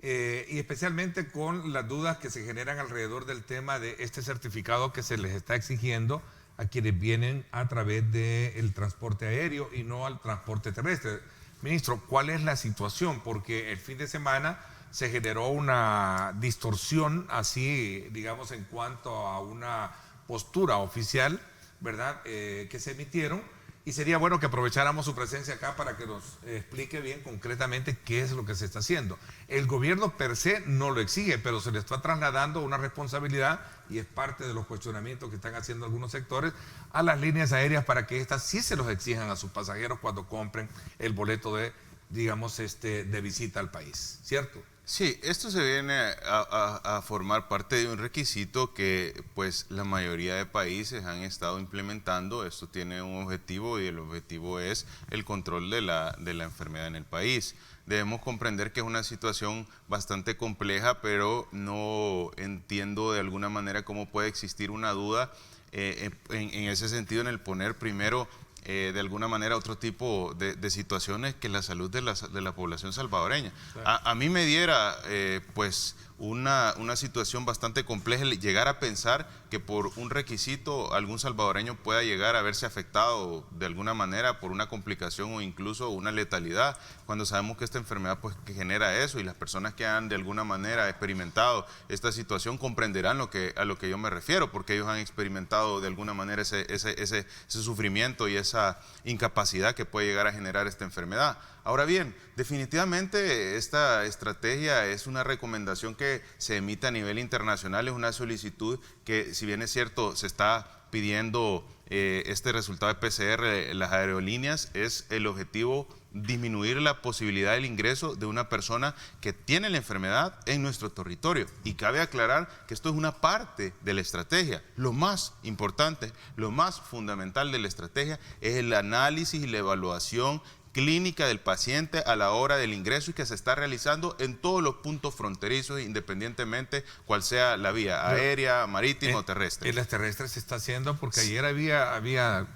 B: y especialmente con las dudas que se generan alrededor del tema de este certificado que se les está exigiendo a quienes vienen a través del transporte aéreo y no al transporte terrestre. Ministro, ¿cuál es la situación? Porque el fin de semana se generó una distorsión así, digamos, en cuanto a una postura oficial, ¿verdad?, que se emitieron, y sería bueno que aprovecháramos su presencia acá para que nos explique bien concretamente qué es lo que se está haciendo. El gobierno per se no lo exige, pero se le está trasladando una responsabilidad, y es parte de los cuestionamientos que están haciendo algunos sectores, a las líneas aéreas para que éstas sí se los exijan a sus pasajeros cuando compren el boleto de, digamos, de visita al país, ¿cierto?
C: Sí, esto se viene a formar parte de un requisito que pues la mayoría de países han estado implementando. Esto tiene un objetivo y el objetivo es el control de la enfermedad en el país. Debemos comprender que es una situación bastante compleja, pero no entiendo de alguna manera cómo puede existir una duda en ese sentido, en el poner primero de alguna manera otro tipo de situaciones que la salud de la población salvadoreña. Claro. A mí me diera pues una situación bastante compleja llegar a pensar que por un requisito algún salvadoreño pueda llegar a verse afectado de alguna manera por una complicación o incluso una letalidad, cuando sabemos que esta enfermedad pues que genera eso, y las personas que han de alguna manera experimentado esta situación comprenderán a lo que yo me refiero, porque ellos han experimentado de alguna manera ese sufrimiento y esa incapacidad que puede llegar a generar esta enfermedad. Ahora bien, definitivamente esta estrategia es una recomendación que se emite a nivel internacional, es una solicitud que, si bien es cierto, se está pidiendo este resultado de PCR, las aerolíneas, es el objetivo disminuir la posibilidad del ingreso de una persona que tiene la enfermedad en nuestro territorio. Y cabe aclarar que esto es una parte de la estrategia. Lo más importante, lo más fundamental de la estrategia es el análisis y la evaluación clínica del paciente a la hora del ingreso y que se está realizando en todos los puntos fronterizos, independientemente cuál sea la vía, aérea, marítima o terrestre.
B: En las terrestres se está haciendo porque ayer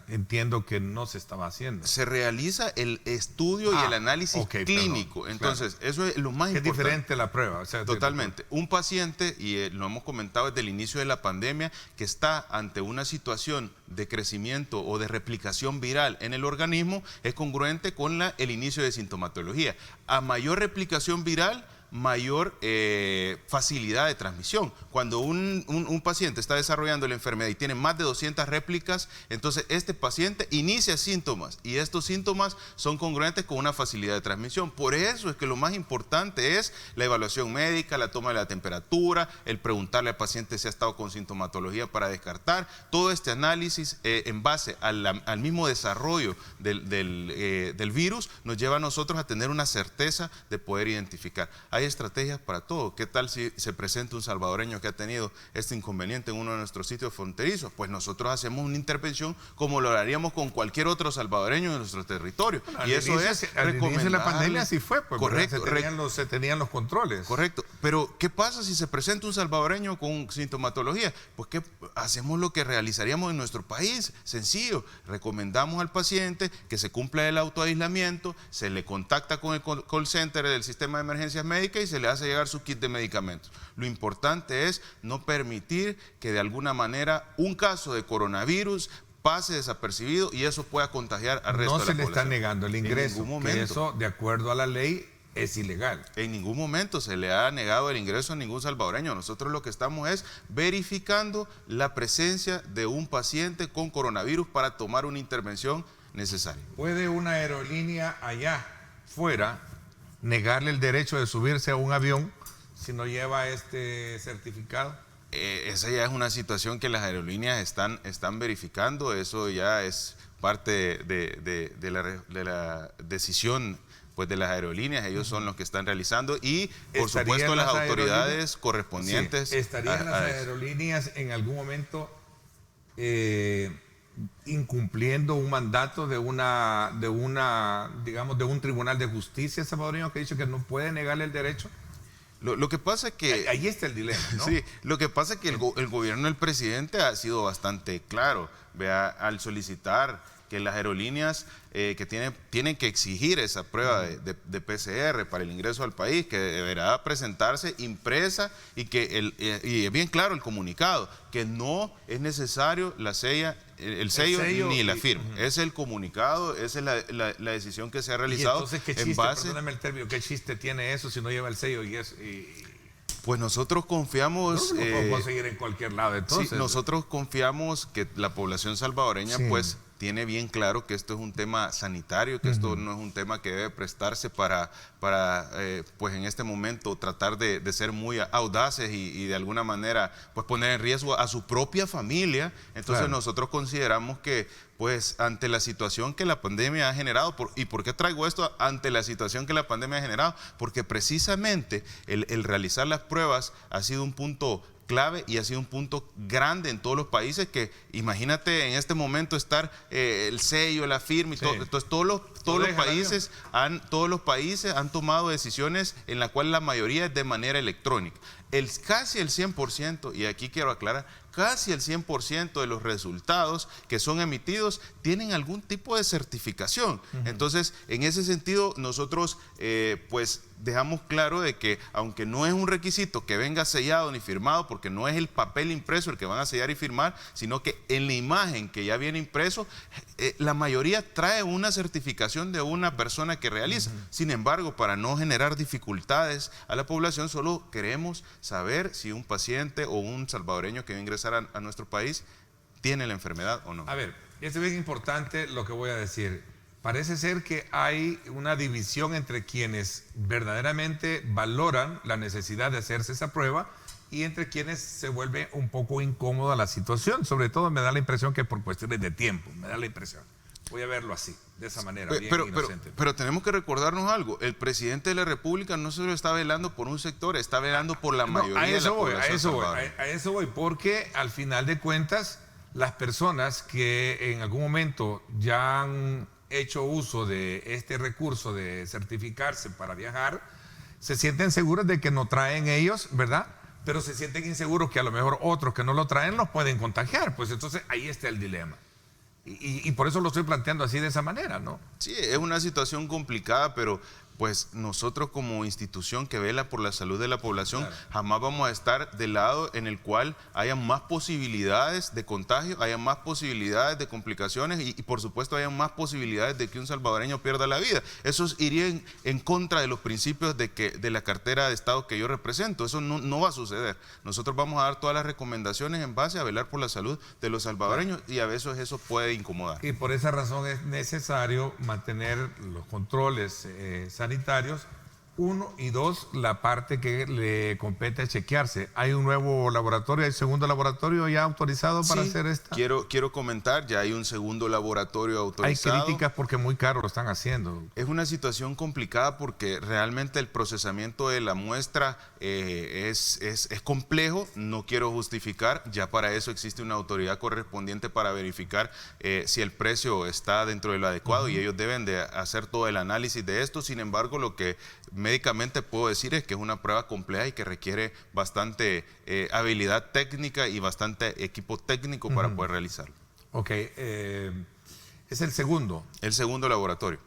B: entiendo que no se estaba haciendo.
C: Se realiza el estudio y el análisis clínico.
B: Perdón,
C: entonces, eso es lo más importante.
B: Es diferente la prueba. O sea,
C: totalmente. Un paciente, y lo hemos comentado desde el inicio de la pandemia, que está ante una situación de crecimiento o de replicación viral en el organismo, es congruente con el inicio de sintomatología. A mayor replicación viral, mayor facilidad de transmisión. Cuando un paciente está desarrollando la enfermedad y tiene más de 200 réplicas, entonces este paciente inicia síntomas y estos síntomas son congruentes con una facilidad de transmisión. Por eso es que lo más importante es la evaluación médica, la toma de la temperatura, el preguntarle al paciente si ha estado con sintomatología para descartar. Todo este análisis en base al mismo desarrollo del virus nos lleva a nosotros a tener una certeza de poder identificar. Hay estrategias para todo. ¿Qué tal si se presenta un salvadoreño que ha tenido este inconveniente en uno de nuestros sitios fronterizos? Pues nosotros hacemos una intervención como lo haríamos con cualquier otro salvadoreño en nuestro territorio.
B: Bueno,
C: y eso es recomendable.
B: La pandemia sí fue, pues,
C: correcto,
B: se tenían los controles.
C: Correcto. Pero ¿qué pasa si se presenta un salvadoreño con sintomatología? Pues que hacemos lo que realizaríamos en nuestro país. Sencillo. Recomendamos al paciente que se cumpla el autoaislamiento, se le contacta con el call center del sistema de emergencias médicas y se le hace llegar su kit de medicamentos. Lo importante es no permitir que de alguna manera un caso de coronavirus pase desapercibido y eso pueda contagiar al resto de la población.
B: No se le está negando el ingreso,
C: en ningún momento.
B: Que eso, de acuerdo a la ley, es ilegal.
C: En ningún momento se le ha negado el ingreso a ningún salvadoreño. Nosotros lo que estamos es verificando la presencia de un paciente con coronavirus para tomar una intervención necesaria.
B: ¿Puede una aerolínea allá fuera negarle el derecho de subirse a un avión si no lleva este certificado?
C: Esa ya es una situación que las aerolíneas están verificando. Eso ya es parte de la decisión, pues, de las aerolíneas. Ellos son los que están realizando y, por supuesto, las autoridades correspondientes.
B: Sí. ¿Estarían las aerolíneas en algún momento incumpliendo un mandato de un tribunal de justicia salvadoreño que ha dicho que no puede negarle el derecho?
C: Lo que pasa es que...
B: Ahí está el dilema, ¿no?
C: Sí, lo que pasa es que el gobierno del presidente ha sido bastante claro, vea, al solicitar que las aerolíneas que tienen que exigir esa prueba de PCR para el ingreso al país, que deberá presentarse impresa y y es bien claro el comunicado, que no es necesario el sello ni la firma. Es el comunicado, esa es la decisión que se ha realizado.
B: ¿Y entonces qué chiste, perdóname el término, qué chiste tiene eso si no lleva el sello
C: Pues nosotros confiamos...
B: No lo podemos conseguir en cualquier lado, entonces.
C: Sí, nosotros confiamos que la población salvadoreña, pues, tiene bien claro que esto es un tema sanitario, que esto no es un tema que debe prestarse para pues en este momento tratar de ser muy audaces y de alguna manera pues poner en riesgo a su propia familia. Entonces nosotros consideramos que pues ante la situación que la pandemia ha generado, ¿y por qué traigo esto ante la situación que la pandemia ha generado? Porque precisamente el realizar las pruebas ha sido un punto clave y ha sido un punto grande en todos los países, que imagínate en este momento estar el sello, la firma y todo. Entonces todos los países han tomado decisiones en las cuales la mayoría es de manera electrónica. Casi el 100%, y aquí quiero aclarar, casi el 100% de los resultados que son emitidos tienen algún tipo de certificación. Entonces, en ese sentido, nosotros pues dejamos claro de que, aunque no es un requisito que venga sellado ni firmado, porque no es el papel impreso el que van a sellar y firmar, sino que en la imagen que ya viene impreso, la mayoría trae una certificación de una persona que realiza. Sin embargo, para no generar dificultades a la población, solo queremos saber si un paciente o un salvadoreño que va a ingresar a nuestro país tiene la enfermedad o no.
B: A ver, es bien importante lo que voy a decir. Parece ser que hay una división entre quienes verdaderamente valoran la necesidad de hacerse esa prueba y entre quienes se vuelve un poco incómoda la situación. Sobre todo me da la impresión que por cuestiones de tiempo, me da la impresión. Voy a verlo así, de esa manera, bien inocente.
C: Pero tenemos que recordarnos algo. El presidente de la República no solo está velando por un sector, está velando por la mayoría de la población.
B: A eso voy, porque al final de cuentas, las personas que en algún momento ya han hecho uso de este recurso de certificarse para viajar, se sienten seguros de que no traen ellos, ¿verdad? Pero se sienten inseguros que a lo mejor otros que no lo traen los pueden contagiar. Pues entonces ahí está el dilema. Y por eso lo estoy planteando así de esa manera, ¿no?
C: Sí, es una situación complicada, pero pues nosotros como institución que vela por la salud de la población, claro, jamás vamos a estar del lado en el cual haya más posibilidades de contagio, haya más posibilidades de complicaciones y por supuesto haya más posibilidades de que un salvadoreño pierda la vida. Eso iría en contra de los principios de la cartera de Estado que yo represento. Eso no va a suceder. Nosotros vamos a dar todas las recomendaciones en base a velar por la salud de los salvadoreños, y a veces eso puede incomodar.
B: Y por esa razón es necesario mantener los controles sanitarios, 1 y 2, la parte que le compete chequearse. Hay un nuevo laboratorio, hay segundo laboratorio ya autorizado para hacer esta.
C: Quiero comentar, ya hay un segundo laboratorio autorizado.
B: Hay críticas porque muy caro lo están haciendo.
C: Es una situación complicada porque realmente el procesamiento de la muestra es complejo. No quiero justificar, ya para eso existe una autoridad correspondiente para verificar si el precio está dentro de lo adecuado, y ellos deben de hacer todo el análisis de esto. Sin embargo, lo que médicamente puedo decir es que es una prueba compleja y que requiere bastante habilidad técnica y bastante equipo técnico para poder realizarlo.
B: Ok, es el segundo.
C: El segundo laboratorio.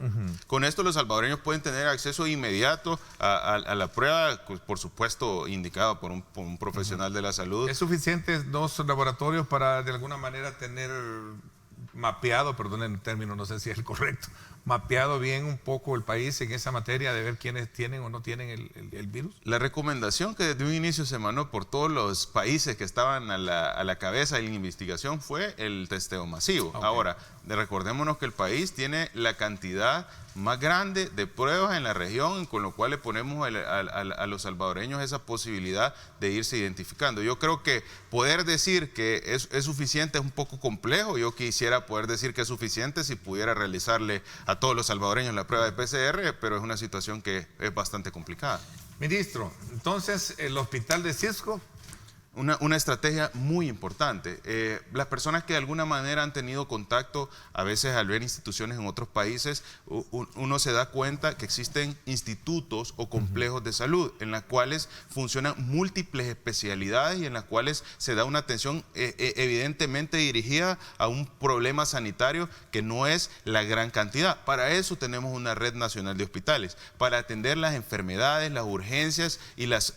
C: Con esto los salvadoreños pueden tener acceso inmediato a la prueba, por supuesto indicada por un profesional de la salud.
B: ¿Es suficiente 2 laboratorios para de alguna manera tener mapeado, perdonen el término, no sé si es el correcto, mapeado bien un poco el país en esa materia de ver quiénes tienen o no tienen el virus?
C: La recomendación que desde un inicio se emanó por todos los países que estaban a la cabeza de la investigación fue el testeo masivo. Okay. Ahora, recordémonos que el país tiene la cantidad más grande de pruebas en la región, con lo cual le ponemos a los salvadoreños esa posibilidad de irse identificando. Yo creo que poder decir que es suficiente es un poco complejo. Yo quisiera poder decir que es suficiente si pudiera realizarle a todos los salvadoreños la prueba de PCR, pero es una situación que es bastante complicada.
B: Ministro, entonces el hospital de Cisco.
C: Una estrategia muy importante. Las personas que de alguna manera han tenido contacto, a veces al ver instituciones en otros países, uno se da cuenta que existen institutos o complejos de salud en las cuales funcionan múltiples especialidades y en las cuales se da una atención evidentemente dirigida a un problema sanitario que no es la gran cantidad. Para eso tenemos una red nacional de hospitales, para atender las enfermedades, las urgencias y las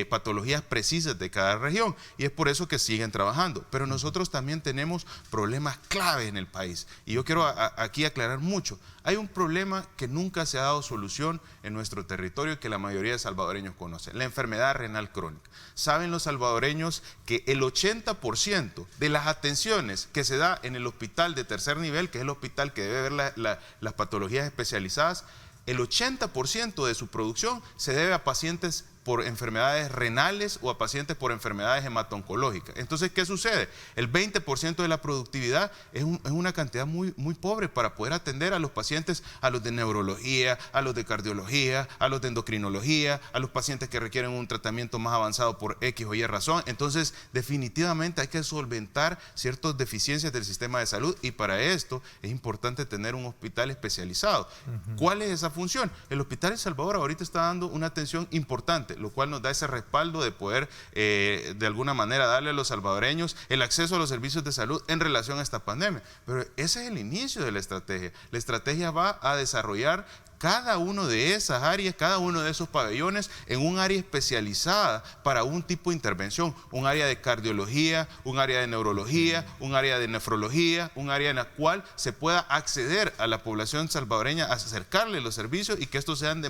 C: patologías precisas de cada región. Y es por eso que siguen trabajando. Pero nosotros también tenemos problemas clave en el país. Y yo quiero aquí aclarar mucho. Hay un problema que nunca se ha dado solución en nuestro territorio y que la mayoría de salvadoreños conocen: la enfermedad renal crónica. Saben los salvadoreños que el 80% de las atenciones que se da en el hospital de tercer nivel, que es el hospital que debe ver las patologías especializadas, el 80% de su producción se debe a pacientes por enfermedades renales o a pacientes por enfermedades hemato-oncológicas. Entonces, ¿qué sucede? El 20% de la productividad es una cantidad muy pobre para poder atender a los pacientes, a los de neurología, a los de cardiología, a los de endocrinología, a los pacientes que requieren un tratamiento más avanzado por X o Y razón. Entonces, definitivamente hay que solventar ciertas deficiencias del sistema de salud, y para esto es importante tener un hospital especializado. ¿Cuál es esa función? El Hospital El Salvador ahorita está dando una atención importante, lo cual nos da ese respaldo de poder de alguna manera darle a los salvadoreños el acceso a los servicios de salud en relación a esta pandemia. Pero ese es el inicio de la estrategia. La estrategia va a desarrollar cada uno de esas áreas, cada uno de esos pabellones en un área especializada para un tipo de intervención, un área de cardiología, un área de neurología, un área de nefrología, un área en la cual se pueda acceder a la población salvadoreña, acercarle los servicios y que estos sean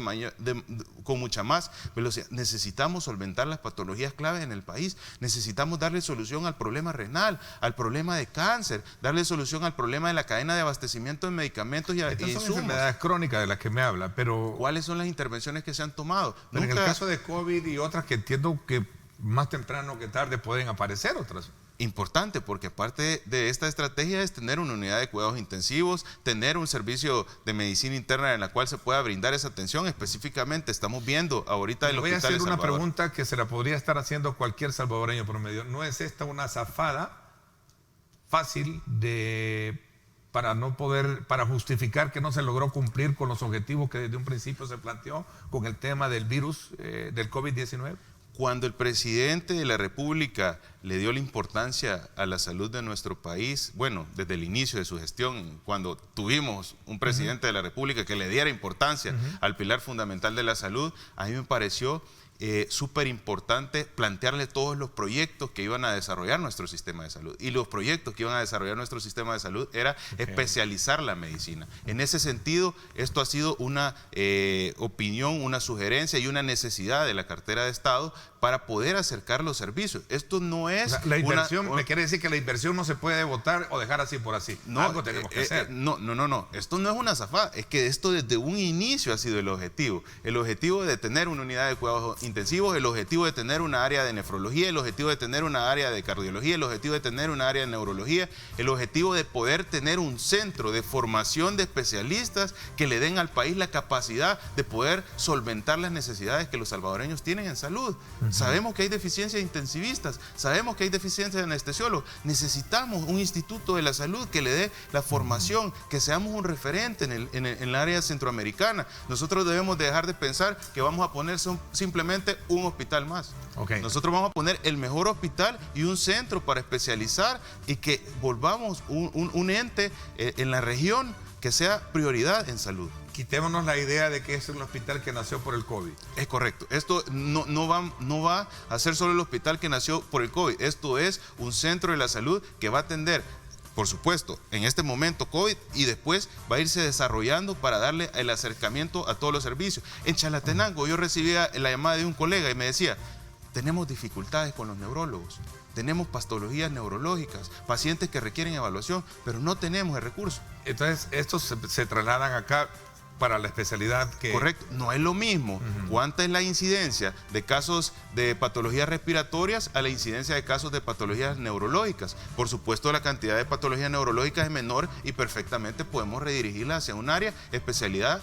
C: con mucha más velocidad. Necesitamos solventar las patologías claves en el país, necesitamos darle solución al problema renal, al problema de cáncer, darle solución al problema de la cadena de abastecimiento de medicamentos y insumos.
B: Son enfermedades crónicas de las que me habla, pero
C: ¿cuáles son las intervenciones que se han tomado?
B: En el caso de COVID y otras que entiendo que más temprano que tarde pueden aparecer otras.
C: Importante, porque parte de esta estrategia es tener una unidad de cuidados intensivos, tener un servicio de medicina interna en la cual se pueda brindar esa atención. Específicamente estamos viendo ahorita el hospital.
B: Voy a hacer una pregunta que se la podría estar haciendo cualquier salvadoreño promedio. ¿No es esta una zafada fácil de para justificar que no se logró cumplir con los objetivos que desde un principio se planteó con el tema del virus del COVID-19?
C: Cuando el presidente de la República le dio la importancia a la salud de nuestro país, bueno, desde el inicio de su gestión, cuando tuvimos un presidente de la República que le diera importancia al pilar fundamental de la salud, a mí me pareció súper importante plantearle todos los proyectos que iban a desarrollar nuestro sistema de salud. Y los proyectos que iban a desarrollar nuestro sistema de salud era especializar la medicina. En ese sentido, esto ha sido una opinión, una sugerencia y una necesidad de la cartera de Estado para poder acercar los servicios. Esto no es...
B: O sea, la inversión, me quiere decir que la inversión no se puede votar o dejar así por así.
C: No,
B: algo tenemos que hacer.
C: No. Esto no es una zafada. Es que esto desde un inicio ha sido el objetivo. El objetivo de tener una unidad de cuidados intensivos, el objetivo de tener una área de nefrología, el objetivo de tener una área de cardiología, el objetivo de tener una área de neurología, el objetivo de poder tener un centro de formación de especialistas que le den al país la capacidad de poder solventar las necesidades que los salvadoreños tienen en salud. Sabemos que hay deficiencias de intensivistas, sabemos que hay deficiencias de anestesiólogos. Necesitamos un instituto de la salud que le dé la formación, que seamos un referente en el área centroamericana. Nosotros debemos dejar de pensar que vamos a poner simplemente un hospital más. Nosotros vamos a poner el mejor hospital y un centro para especializar y que volvamos un ente en la región que sea prioridad en salud.
B: Quitémonos la idea de que es un hospital que nació por el COVID.
C: Es correcto. Esto no va a ser solo el hospital que nació por el COVID. Esto es un centro de la salud que va a atender, por supuesto, en este momento COVID y después va a irse desarrollando para darle el acercamiento a todos los servicios. En Chalatenango yo recibía la llamada de un colega y me decía, tenemos dificultades con los neurólogos, tenemos patologías neurológicas, pacientes que requieren evaluación, pero no tenemos el recurso.
B: Entonces, estos se trasladan acá para la especialidad que...
C: Correcto, no es lo mismo. ¿Cuánta es la incidencia de casos de patologías respiratorias a la incidencia de casos de patologías neurológicas? Por supuesto, la cantidad de patologías neurológicas es menor y perfectamente podemos redirigirla hacia un área especializada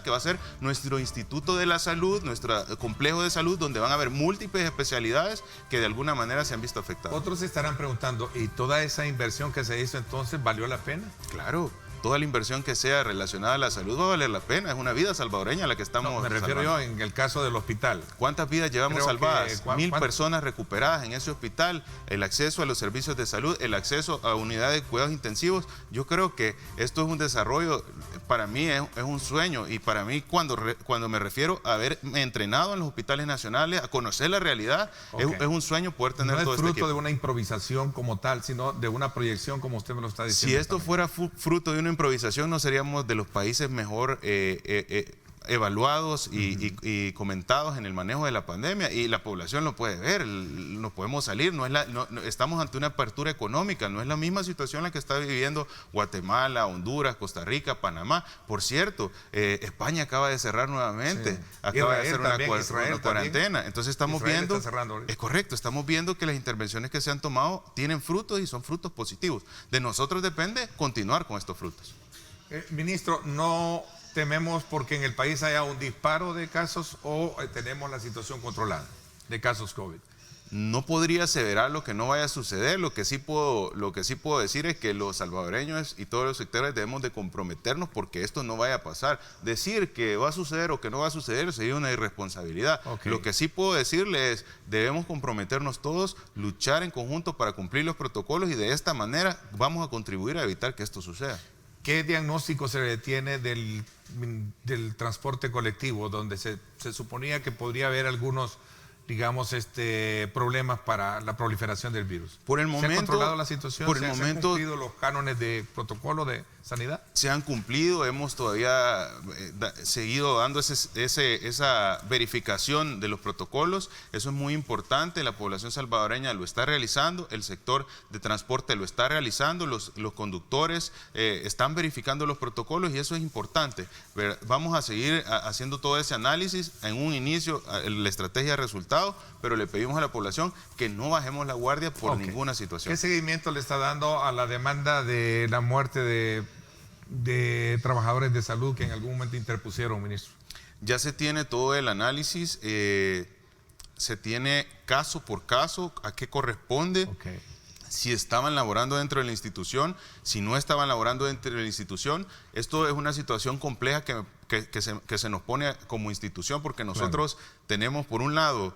C: que va a ser nuestro Instituto de la Salud, nuestro complejo de salud, donde van a haber múltiples especialidades que de alguna manera se han visto afectadas.
B: Otros se estarán preguntando, ¿y toda esa inversión que se hizo entonces valió la pena?
C: Claro. Toda la inversión que sea relacionada a la salud va a valer la pena. Es una vida salvadoreña la que estamos
B: me refiero
C: salvando.
B: Yo en el caso del hospital.
C: ¿Cuántas vidas llevamos salvadas? 1000 personas recuperadas en ese hospital, el acceso a los servicios de salud, el acceso a unidades de cuidados intensivos. Yo creo que esto es un desarrollo, para mí es un sueño, y para mí cuando me refiero a haberme entrenado en los hospitales nacionales, a conocer la realidad, es un sueño poder tener todo este equipo.
B: No es fruto de una improvisación como tal, sino de una proyección como usted me lo está diciendo.
C: Si esto fuera fruto de una improvisación, no seríamos de los países mejor evaluados y comentados en el manejo de la pandemia, y la población lo puede ver, nos podemos salir, estamos ante una apertura económica, no es la misma situación la que está viviendo Guatemala, Honduras, Costa Rica, Panamá. Por cierto, España acaba de cerrar nuevamente, acaba de hacer una cuarentena, entonces estamos viendo, es correcto, estamos viendo que las intervenciones que se han tomado tienen frutos y son frutos positivos. De nosotros depende continuar con estos frutos.
B: Ministro, ¿no tememos porque en el país haya un disparo de casos o tenemos la situación controlada de casos COVID?
C: No podría aseverar lo que no vaya a suceder. Lo que sí puedo decir es que los salvadoreños y todos los sectores debemos de comprometernos porque esto no vaya a pasar. Decir que va a suceder o que no va a suceder sería una irresponsabilidad. Lo que sí puedo decirle es, debemos comprometernos todos, luchar en conjunto para cumplir los protocolos, y de esta manera vamos a contribuir a evitar que esto suceda.
B: ¿Qué diagnóstico se le tiene del transporte colectivo, donde se suponía que podría haber algunos, digamos, problemas para la proliferación del virus?
C: Por el momento,
B: ¿se ha controlado la situación?
C: ¿Se han
B: cumplido los cánones de protocolo de sanidad?
C: Se han cumplido, hemos todavía seguido dando esa verificación de los protocolos. Eso es muy importante, la población salvadoreña lo está realizando, el sector de transporte lo está realizando, los conductores están verificando los protocolos, y eso es importante. Vamos a seguir haciendo todo ese análisis. En un inicio, la estrategia de resultados, pero le pedimos a la población que no bajemos la guardia por ninguna situación.
B: ¿Qué seguimiento le está dando a la demanda de la muerte de trabajadores de salud que en algún momento interpusieron, ministro?
C: Ya se tiene todo el análisis, se tiene caso por caso a qué corresponde. si estaban laborando dentro de la institución, si no estaban laborando dentro de la institución. Esto es una situación compleja que se nos pone como institución, porque nosotros tenemos por un lado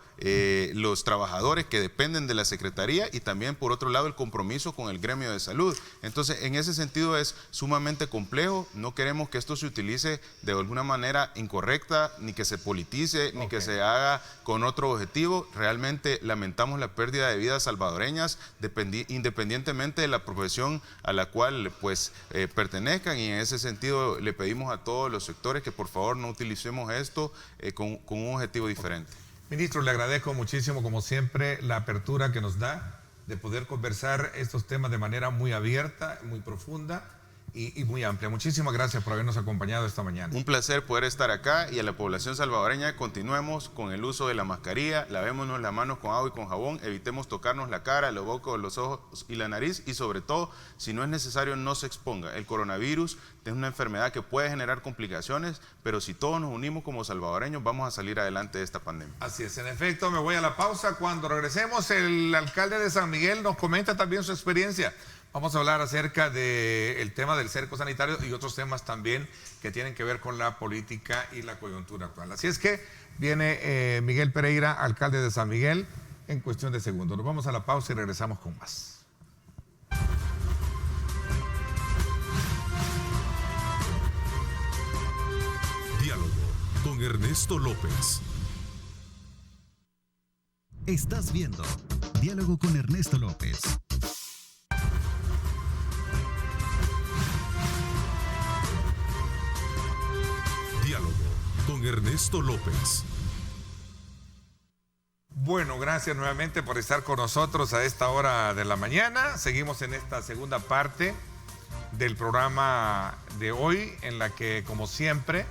C: los trabajadores que dependen de la Secretaría y también por otro lado el compromiso con el gremio de salud. Entonces, en ese sentido es sumamente complejo. No queremos que esto se utilice de alguna manera incorrecta, ni que se politice, ni que se haga con otro objetivo. Realmente lamentamos la pérdida de vidas salvadoreñas, independientemente de la profesión a la cual pues pertenezcan, y en ese sentido le pedimos a todos los sectores que por favor no utilicemos esto con un objetivo diferente.
B: Ministro, le agradezco muchísimo, como siempre, la apertura que nos da de poder conversar estos temas de manera muy abierta, muy profunda y muy amplia. Muchísimas gracias por habernos acompañado esta mañana.
C: Un placer poder estar acá, y a la población salvadoreña, continuemos con el uso de la mascarilla, lavémonos las manos con agua y con jabón, evitemos tocarnos la cara, los bocos, los ojos y la nariz, y sobre todo, si no es necesario, no se exponga. El coronavirus es una enfermedad que puede generar complicaciones, pero si todos nos unimos como salvadoreños, vamos a salir adelante de esta pandemia.
B: Así es, en efecto, me voy a la pausa. Cuando regresemos, el alcalde de San Miguel nos comenta también su experiencia. Vamos a hablar acerca del tema del cerco sanitario y otros temas también que tienen que ver con la política y la coyuntura actual. Así es que viene Miguel Pereira, alcalde de San Miguel, en cuestión de segundos. Nos vamos a la pausa y regresamos con más.
A: Diálogo con Ernesto López.
D: Estás viendo Diálogo con Ernesto López.
A: Diálogo con Ernesto López.
B: Bueno, gracias nuevamente por estar con nosotros a esta hora de la mañana. Seguimos en esta segunda parte del programa de hoy, en la que, como siempre,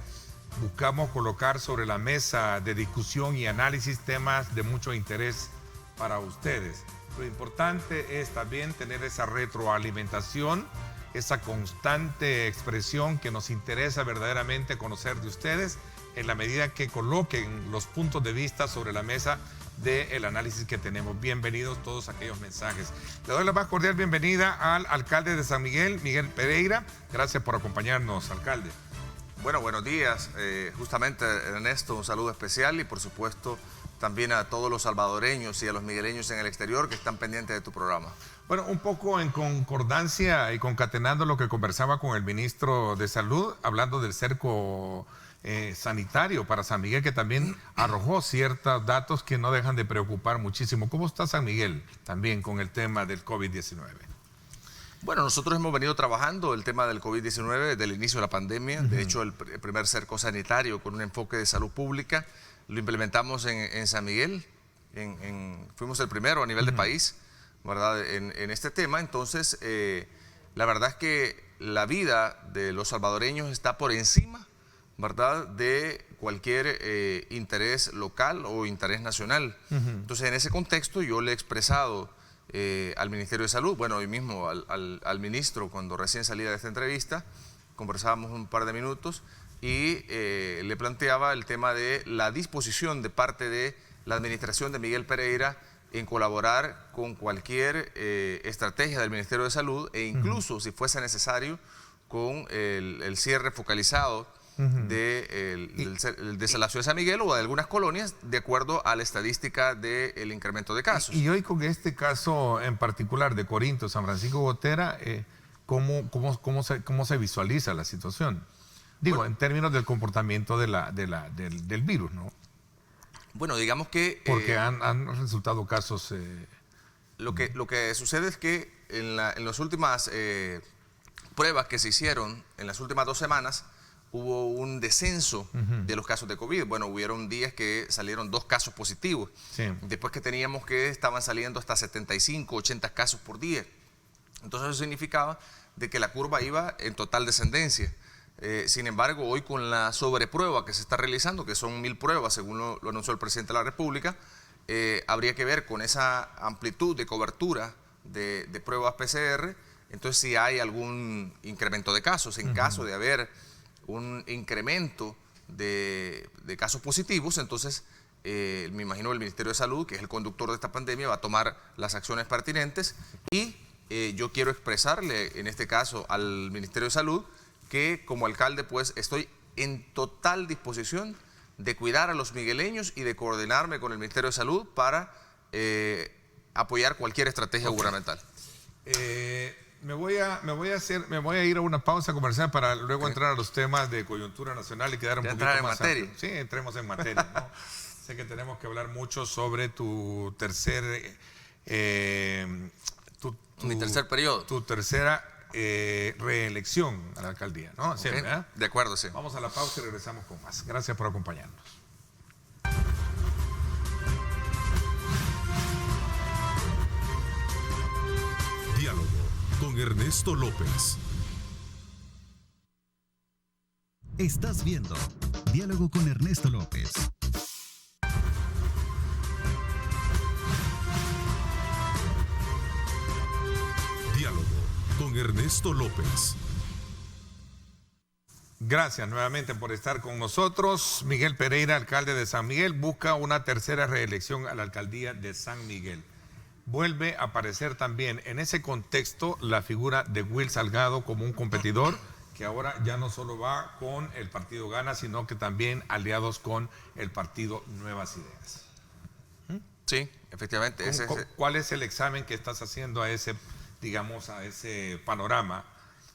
B: buscamos colocar sobre la mesa de discusión y análisis temas de mucho interés para ustedes. Lo importante es también tener esa retroalimentación, esa constante expresión que nos interesa verdaderamente conocer de ustedes, en la medida que coloquen los puntos de vista sobre la mesa del análisis que tenemos. Bienvenidos todos aquellos mensajes. Le doy la más cordial bienvenida al alcalde de San Miguel, Miguel Pereira. Gracias por acompañarnos, alcalde.
E: Bueno, buenos días. Justamente, Ernesto, un saludo especial, y por supuesto también a todos los salvadoreños y a los migueleños en el exterior que están pendientes de tu programa.
B: Bueno, un poco en concordancia y concatenando lo que conversaba con el ministro de Salud, hablando del cerco sanitario para San Miguel, que también arrojó ciertos datos que no dejan de preocupar muchísimo. ¿Cómo está San Miguel también con el tema del COVID-19?
E: Bueno, nosotros hemos venido trabajando el tema del COVID-19 desde el inicio de la pandemia. De hecho, el primer cerco sanitario con un enfoque de salud pública lo implementamos en San Miguel. Fuimos el primero a nivel de país, ¿verdad?, en este tema. Entonces, la verdad es que la vida de los salvadoreños está por encima, ¿verdad?, de cualquier interés local o interés nacional. Entonces, en ese contexto, yo le he expresado al Ministerio de Salud, bueno, hoy mismo al ministro, cuando recién salía de esta entrevista, conversábamos un par de minutos y le planteaba el tema de la disposición de parte de la administración de Miguel Pereira en colaborar con cualquier estrategia del Ministerio de Salud, e incluso, si fuese necesario, con el cierre focalizado de la ciudad de San Miguel o de algunas colonias, de acuerdo a la estadística del incremento de casos.
B: Y hoy, con este caso en particular de Corinto, San Francisco Gotera, ¿cómo se visualiza la situación? Digo, bueno, en términos del comportamiento del virus, ¿no?
E: Bueno, digamos que...
B: Porque han resultado casos...
E: Lo que sucede es que en las últimas pruebas que se hicieron, en las últimas 2 semanas, hubo un descenso de los casos de COVID. Bueno, hubieron días que salieron 2 casos positivos. Sí. Después que teníamos que estaban saliendo hasta 75, 80 casos por día. Entonces eso significaba de que la curva iba en total descendencia. Sin embargo, hoy con la sobreprueba que se está realizando, que son 1000 pruebas, según lo anunció el presidente de la República, habría que ver con esa amplitud de cobertura de pruebas PCR, entonces si hay algún incremento de casos. En caso de haber un incremento de casos positivos, entonces me imagino el Ministerio de Salud, que es el conductor de esta pandemia, va a tomar las acciones pertinentes y yo quiero expresarle, en este caso, al Ministerio de Salud, que como alcalde pues estoy en total disposición de cuidar a los migueleños y de coordinarme con el Ministerio de Salud para apoyar cualquier estrategia gubernamental.
B: Me voy a ir a una pausa comercial para luego entrar a los temas de coyuntura nacional y quedar un poquito
E: entrar en
B: más
E: materia.
B: amplio. Sí, entremos en materia, ¿no? Sé que tenemos que hablar mucho sobre tu
E: Mi tercer periodo.
B: Tu tercera reelección a la alcaldía, ¿no? Sí,
E: Okay.
B: ¿verdad?
E: De acuerdo, sí.
B: Vamos a la pausa y regresamos con más. Gracias por acompañarnos.
A: Diálogo con Ernesto López.
D: Estás viendo Diálogo con Ernesto López.
A: Diálogo con Ernesto López.
B: Gracias nuevamente por estar con nosotros. Miguel Pereira, alcalde de San Miguel, busca una tercera reelección a la alcaldía de San Miguel. Vuelve a aparecer también en ese contexto la figura de Will Salgado como un competidor que ahora ya no solo va con el partido Gana, sino que también aliados con el partido Nuevas Ideas.
E: Sí, efectivamente.
B: ¿Cuál es el examen que estás haciendo a ese, digamos, a ese panorama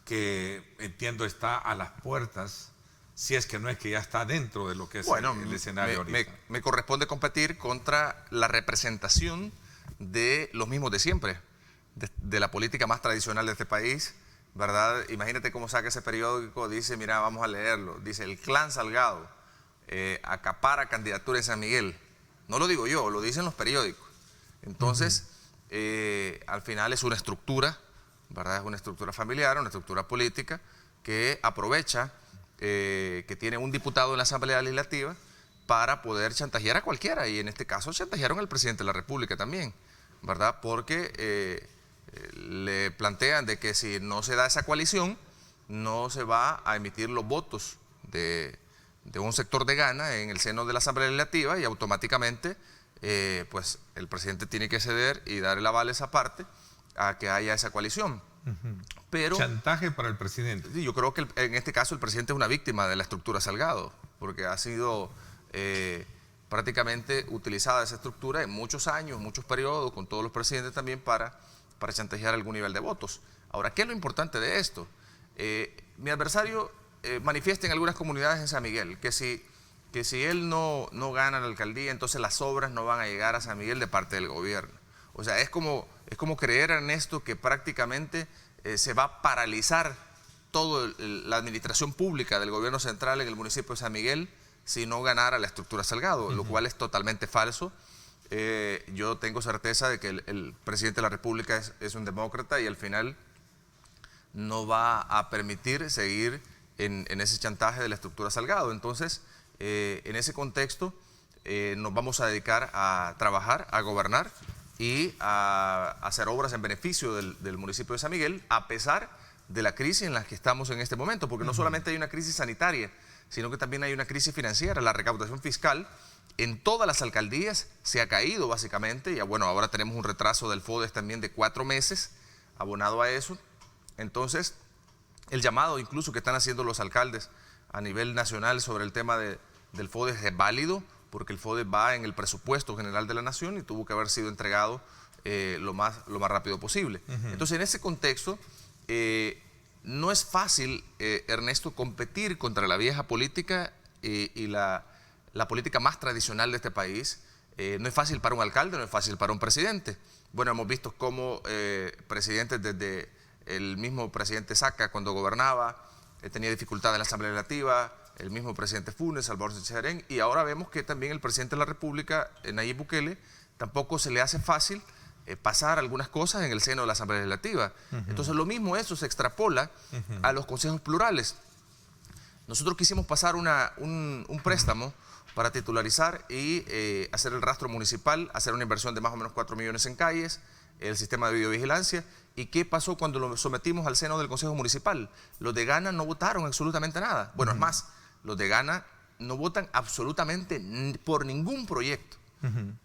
B: que entiendo está a las puertas, si es que no es que ya está dentro de lo que es el escenario ahorita?
E: Me corresponde competir contra la representación de los mismos de siempre, de la política más tradicional de este país, ¿verdad? Imagínate cómo saca ese periódico, dice, mira, vamos a leerlo, dice, el clan Salgado acapara candidatura en San Miguel. No lo digo yo, lo dicen los periódicos. Entonces, al final es una estructura, ¿verdad? Es una estructura familiar, una estructura política que aprovecha que tiene un diputado en la Asamblea Legislativa para poder chantajear a cualquiera. Y en este caso chantajearon al presidente de la República también, ¿verdad? Porque le plantean de que si no se da esa coalición, no se va a emitir los votos de un sector de Gana en el seno de la Asamblea Legislativa y automáticamente pues el presidente tiene que ceder y dar el aval a esa parte a que haya esa coalición. Pero
B: chantaje para el presidente.
E: Sí, yo creo que en este caso el presidente es una víctima de la estructura Salgado, porque ha sido prácticamente utilizada esa estructura en muchos años, muchos periodos, con todos los presidentes también para chantajear algún nivel de votos. Ahora, ¿qué es lo importante de esto? Mi adversario manifiesta en algunas comunidades en San Miguel que si él no gana la alcaldía, entonces las obras no van a llegar a San Miguel de parte del gobierno. O sea, es como creer, Ernesto, que prácticamente se va a paralizar toda la administración pública del gobierno central en el municipio de San Miguel si no ganara la estructura Salgado, lo cual es totalmente falso. Yo tengo certeza de que el presidente de la República es un demócrata y al final no va a permitir seguir en ese chantaje de la estructura Salgado. Entonces, en ese contexto, nos vamos a dedicar a trabajar, a gobernar y a hacer obras en beneficio del municipio de San Miguel, a pesar de la crisis en la que estamos en este momento, porque no solamente hay una crisis sanitaria, sino que también hay una crisis financiera. La recaudación fiscal en todas las alcaldías se ha caído básicamente, y bueno, ahora tenemos un retraso del FODES también de 4 meses, abonado a eso. Entonces, el llamado incluso que están haciendo los alcaldes a nivel nacional sobre el tema del FODES es válido, porque el FODES va en el presupuesto general de la nación y tuvo que haber sido entregado lo más rápido posible. Entonces, en ese contexto, no es fácil, Ernesto, competir contra la vieja política y la política más tradicional de este país. No es fácil para un alcalde, no es fácil para un presidente. Bueno, hemos visto cómo presidentes, desde el mismo presidente Saca cuando gobernaba, tenía dificultades en la Asamblea Legislativa, el mismo presidente Funes, Salvador Sánchez Serén, y ahora vemos que también el presidente de la República, Nayib Bukele, tampoco se le hace fácil pasar algunas cosas en el seno de la Asamblea Legislativa. Entonces, lo mismo eso se extrapola a los consejos plurales. Nosotros quisimos pasar un préstamo para titularizar y hacer el rastro municipal, hacer una inversión de más o menos 4 millones en calles, el sistema de videovigilancia. ¿Y qué pasó cuando lo sometimos al seno del Consejo Municipal? Los de Gana no votaron absolutamente nada. Bueno, es más, los de Gana no votan absolutamente por ningún proyecto.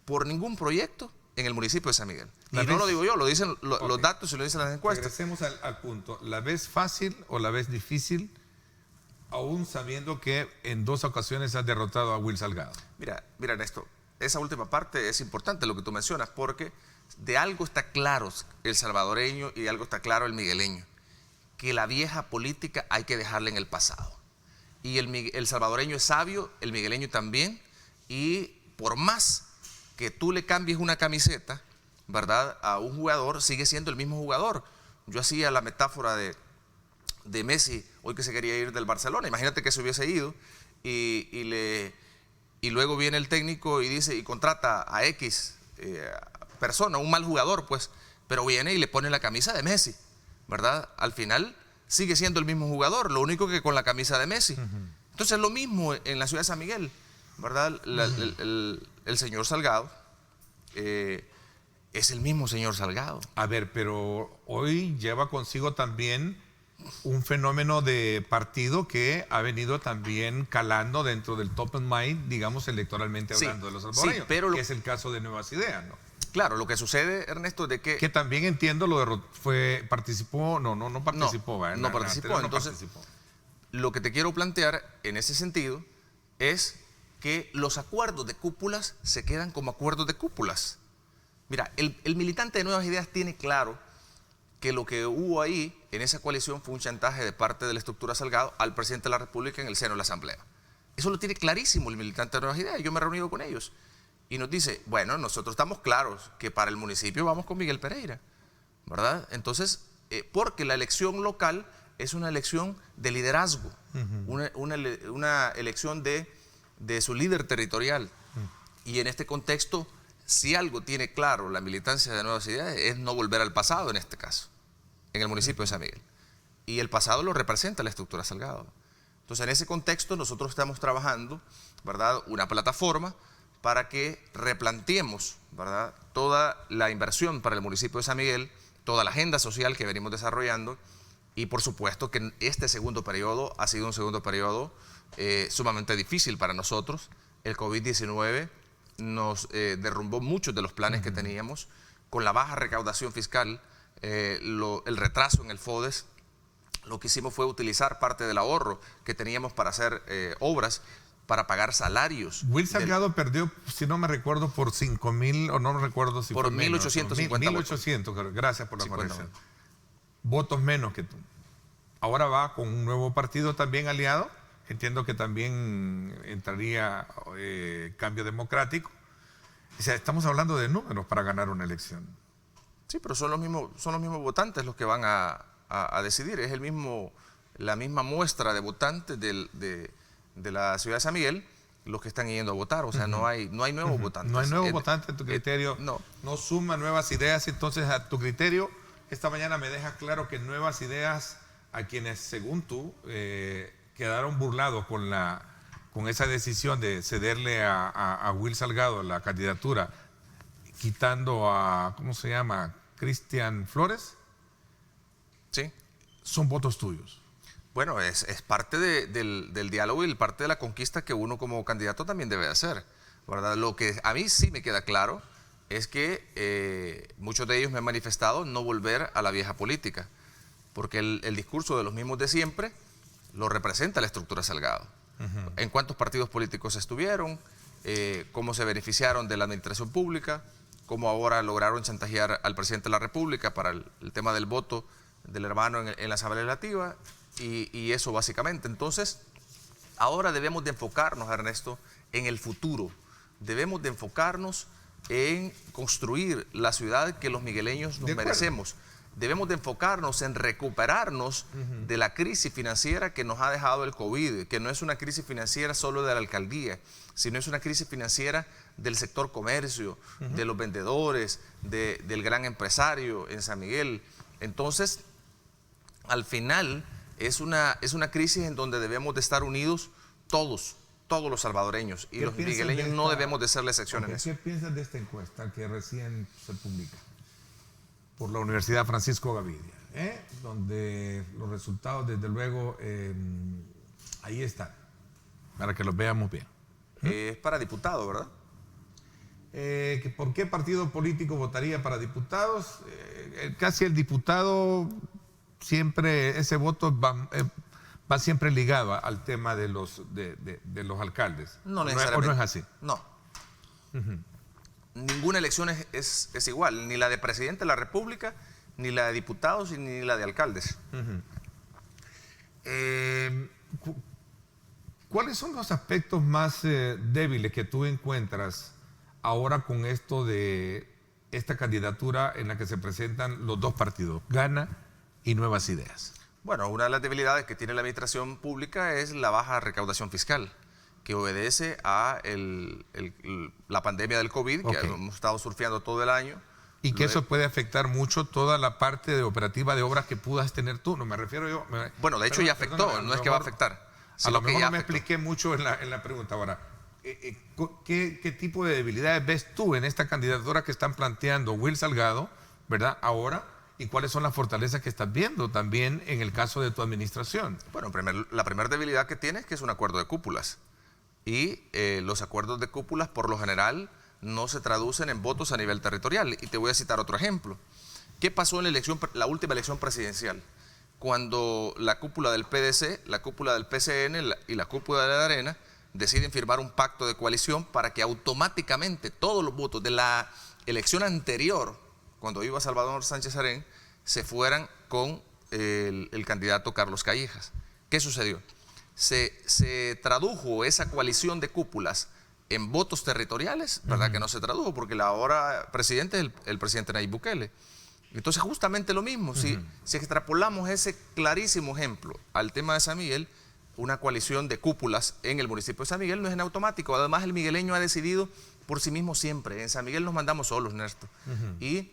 E: Por ningún proyecto en el municipio de San Miguel. Y no lo digo yo, lo dicen los datos y lo dicen las encuestas.
B: Regresemos al punto. ¿La ves fácil o la ves difícil, aún sabiendo que en 2 ocasiones has derrotado a Will Salgado?
E: Mira, Ernesto, esa última parte es importante lo que tú mencionas, porque de algo está claro el salvadoreño y de algo está claro el migueleño, que la vieja política hay que dejarla en el pasado. Y el salvadoreño es sabio, el migueleño también, y por más que tú le cambies una camiseta, ¿verdad?, a un jugador, sigue siendo el mismo jugador. Yo hacía la metáfora de Messi, hoy que se quería ir del Barcelona. Imagínate que se hubiese ido y luego viene el técnico y dice, y contrata a X persona, un mal jugador, pues, pero viene y le pone la camisa de Messi, ¿verdad? Al final sigue siendo el mismo jugador, lo único que con la camisa de Messi. Entonces lo mismo en la ciudad de San Miguel, ¿verdad? El señor Salgado es el mismo señor Salgado.
B: A ver, pero hoy lleva consigo también un fenómeno de partido que ha venido también calando dentro del top of mind, digamos, electoralmente hablando, de los salvadoreños, pero que es el caso de Nuevas Ideas, ¿no?
E: Claro, lo que sucede, Ernesto, de que...
B: Que también entiendo participó, no participó.
E: No participó, entonces, lo que te quiero plantear en ese sentido es que los acuerdos de cúpulas se quedan como acuerdos de cúpulas. Mira, el militante de Nuevas Ideas tiene claro que lo que hubo ahí en esa coalición fue un chantaje de parte de la estructura Salgado al presidente de la República en el seno de la Asamblea. Eso lo tiene clarísimo el militante de Nuevas Ideas. Yo me he reunido con ellos y nos dice, bueno, nosotros estamos claros que para el municipio vamos con Miguel Pereira, ¿verdad? Entonces, porque la elección local es una elección de liderazgo, una elección de su líder territorial. Y en este contexto, si algo tiene claro la militancia de Nuevas Ideas es no volver al pasado en este caso, en el municipio de San Miguel. Y el pasado lo representa la estructura Salgado. Entonces, en ese contexto nosotros estamos trabajando, ¿verdad?, una plataforma para que replanteemos, ¿verdad?, toda la inversión para el municipio de San Miguel, toda la agenda social que venimos desarrollando y por supuesto que este segundo periodo ha sido un segundo periodo sumamente difícil para nosotros. El COVID-19 nos derrumbó muchos de los planes que teníamos. Con la baja recaudación fiscal, el retraso en el FODES, lo que hicimos fue utilizar parte del ahorro que teníamos para hacer obras, para pagar salarios.
B: Will Salgado perdió, si no me recuerdo, por 5,000, o no me recuerdo si
E: por
B: fue menos.
E: 1.850
B: 1.800, gracias por la
E: 50
B: corrección. Votos menos que tú. Ahora va con un nuevo partido también aliado. Entiendo que también entraría Cambio Democrático. O sea, estamos hablando de números para ganar una elección.
E: Sí, pero son los mismos votantes los que van a decidir. Es la misma muestra de votantes de la ciudad de San Miguel los que están yendo a votar. O sea, no hay nuevos votantes.
B: No hay nuevos votantes, en tu criterio.
E: No
B: suma nuevas ideas. Entonces, a tu criterio, esta mañana me deja claro que Nuevas Ideas, a quienes, según tú, quedaron burlados con esa decisión de cederle a Will Salgado la candidatura, quitando a, ¿cómo se llama?, Cristian Flores.
E: Sí.
B: Son votos tuyos.
E: Bueno, es parte del diálogo y parte de la conquista que uno como candidato también debe hacer, ¿verdad? Lo que a mí sí me queda claro es que muchos de ellos me han manifestado no volver a la vieja política, porque el discurso de los mismos de siempre lo representa la estructura Salgado. En cuántos partidos políticos estuvieron, cómo se beneficiaron de la administración pública, cómo ahora lograron chantajear al presidente de la República para el tema del voto del hermano en la Asamblea Legislativa, y eso básicamente. Entonces, ahora debemos de enfocarnos, Ernesto, en el futuro. Debemos de enfocarnos en construir la ciudad que los migueleños nos merecemos. Debemos de enfocarnos en recuperarnos de la crisis financiera que nos ha dejado el COVID, que no es una crisis financiera solo de la alcaldía, sino es una crisis financiera del sector comercio, de los vendedores, del gran empresario en San Miguel. Entonces, al final, es una crisis en donde debemos de estar unidos todos los salvadoreños, y los migueleños no debemos de ser la excepción en eso.
B: ¿Qué piensas de esta encuesta que recién se publica por la Universidad Francisco Gavidia, donde los resultados, desde luego, ahí están? Para que los veamos bien.
E: Es para diputado, ¿verdad?
B: ¿Por qué partido político votaría para diputados? Casi el diputado siempre, ese voto va siempre ligado al tema de los alcaldes.
E: No
B: ¿O
E: necesariamente.
B: no es así?
E: No. Ninguna elección es igual, ni la de presidente de la República, ni la de diputados, ni la de alcaldes.
B: ¿Cuáles son los aspectos más débiles que tú encuentras ahora con esto de esta candidatura en la que se presentan los dos partidos, Gana y Nuevas Ideas?
E: Bueno, una de las debilidades que tiene la administración pública es la baja recaudación fiscal, que obedece a la pandemia del COVID, que hemos estado surfeando todo el año.
B: Y que eso puede afectar mucho toda la parte de operativa de obras que pudas tener tú. No me refiero yo.
E: Bueno, de hecho ya afectó, no es que va a afectar.
B: A lo mejor no me expliqué mucho en la pregunta. Ahora, ¿qué tipo de debilidades ves tú en esta candidatura que están planteando Will Salgado, ¿verdad? Ahora, ¿y cuáles son las fortalezas que estás viendo también en el caso de tu administración?
E: Bueno, la primera debilidad que tiene es que es un acuerdo de cúpulas. Y los acuerdos de cúpulas, por lo general, no se traducen en votos a nivel territorial. Y te voy a citar otro ejemplo. ¿Qué pasó en la última elección presidencial? Cuando la cúpula del PDC, la cúpula del PCN y la cúpula de la Arena deciden firmar un pacto de coalición para que automáticamente todos los votos de la elección anterior, cuando iba Salvador Sánchez Serén, se fueran con el candidato Carlos Callejas. ¿Qué sucedió? Se tradujo esa coalición de cúpulas en votos territoriales, ¿verdad? Que no se tradujo porque el ahora presidente es el presidente Nayib Bukele. Entonces justamente lo mismo, si extrapolamos ese clarísimo ejemplo al tema de San Miguel, una coalición de cúpulas en el municipio de San Miguel no es en automático. Además, el migueleño ha decidido por sí mismo siempre. En San Miguel nos mandamos solos, Néstor. Y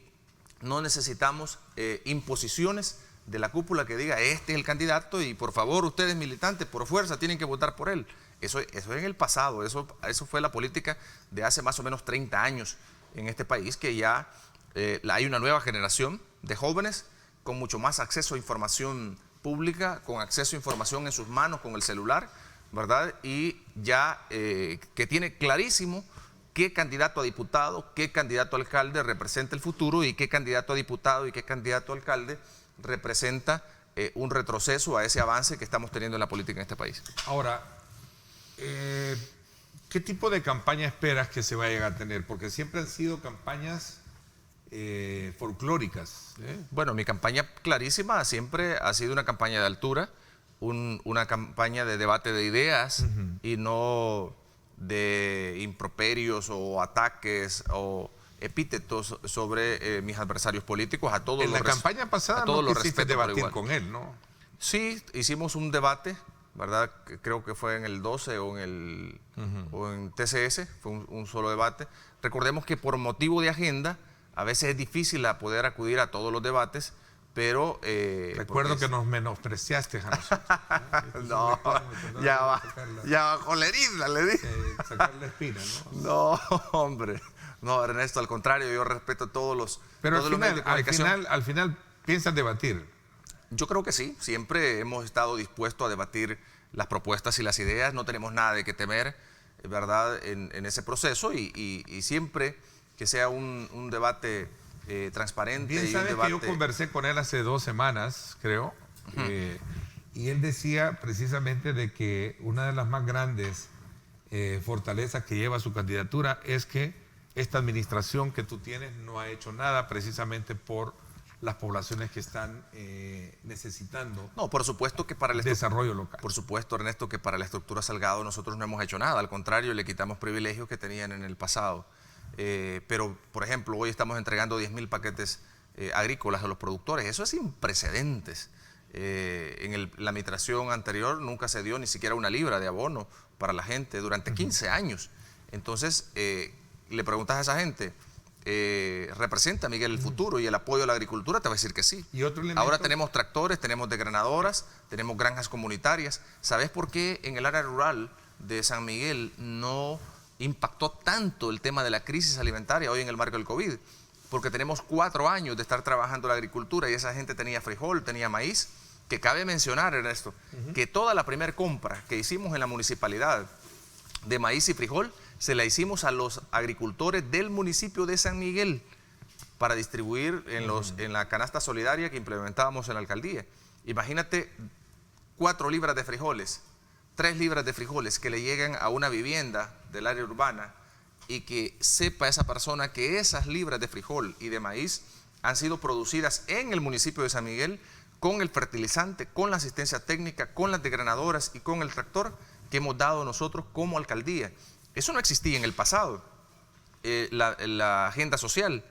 E: no necesitamos imposiciones de la cúpula que diga este es el candidato y por favor ustedes militantes por fuerza tienen que votar por él. Eso es en el pasado, eso fue la política de hace más o menos 30 años en este país, que ya hay una nueva generación de jóvenes con mucho más acceso a información pública, con acceso a información en sus manos, con el celular, ¿verdad? Y ya que tiene clarísimo qué candidato a diputado, qué candidato a alcalde representa el futuro y qué candidato a diputado y qué candidato a alcalde representa un retroceso a ese avance que estamos teniendo en la política en este país.
B: Ahora, ¿qué tipo de campaña esperas que se vaya a tener? Porque siempre han sido campañas folclóricas.
E: Bueno, mi campaña clarísima siempre ha sido una campaña de altura, una campaña de debate de ideas y no de improperios o ataques o epítetos sobre mis adversarios políticos. A todos
B: en la campaña pasada no quisiste debatir con él, ¿no?
E: Sí, hicimos un debate, ¿verdad? Creo que fue en el 12 o en TCS, fue un solo debate. Recordemos que por motivo de agenda a veces es difícil poder acudir a todos los debates, pero...
B: Recuerdo que nos menospreciaste a nosotros.
E: No, ya va con la herida, le dije.
B: Sacarle espina, ¿no?
E: No, hombre. No, Ernesto, al contrario, yo respeto a todos los...
B: Pero al final piensas debatir.
E: Yo creo que sí, siempre hemos estado dispuestos a debatir las propuestas y las ideas, no tenemos nada de qué temer, ¿verdad?, en ese proceso y siempre que sea un debate transparente.
B: Bien, sabes que yo conversé con él hace 2 semanas, creo, y él decía precisamente de que una de las más grandes fortalezas que lleva su candidatura es que esta administración que tú tienes no ha hecho nada precisamente por las poblaciones que están necesitando.
E: No, por supuesto que para el
B: desarrollo local.
E: Por supuesto, Ernesto, que para la estructura Salgado nosotros no hemos hecho nada. Al contrario, le quitamos privilegios que tenían en el pasado. Pero, por ejemplo, hoy estamos entregando 10.000 paquetes agrícolas a los productores. Eso es sin precedentes. En la administración anterior nunca se dio ni siquiera una libra de abono para la gente durante 15 años. Entonces, le preguntas a esa gente, ¿representa Miguel el futuro y el apoyo a la agricultura? Te va a decir que sí.
B: ¿Y otro elemento?
E: Ahora tenemos tractores, tenemos desgranadoras, tenemos granjas comunitarias. ¿Sabes por qué en el área rural de San Miguel no impactó tanto el tema de la crisis alimentaria hoy en el marco del COVID? Porque tenemos 4 años de estar trabajando la agricultura y esa gente tenía frijol, tenía maíz que cabe mencionar, Ernesto, que toda la primera compra que hicimos en la municipalidad de maíz y frijol, se la hicimos a los agricultores del municipio de San Miguel para distribuir en la canasta solidaria que implementábamos en la alcaldía. Imagínate 4 libras de frijoles, 3 libras de frijoles que le llegan a una vivienda del área urbana y que sepa esa persona que esas libras de frijol y de maíz han sido producidas en el municipio de San Miguel con el fertilizante, con la asistencia técnica, con las desgranadoras y con el tractor que hemos dado nosotros como alcaldía. Eso no existía en el pasado. La agenda social.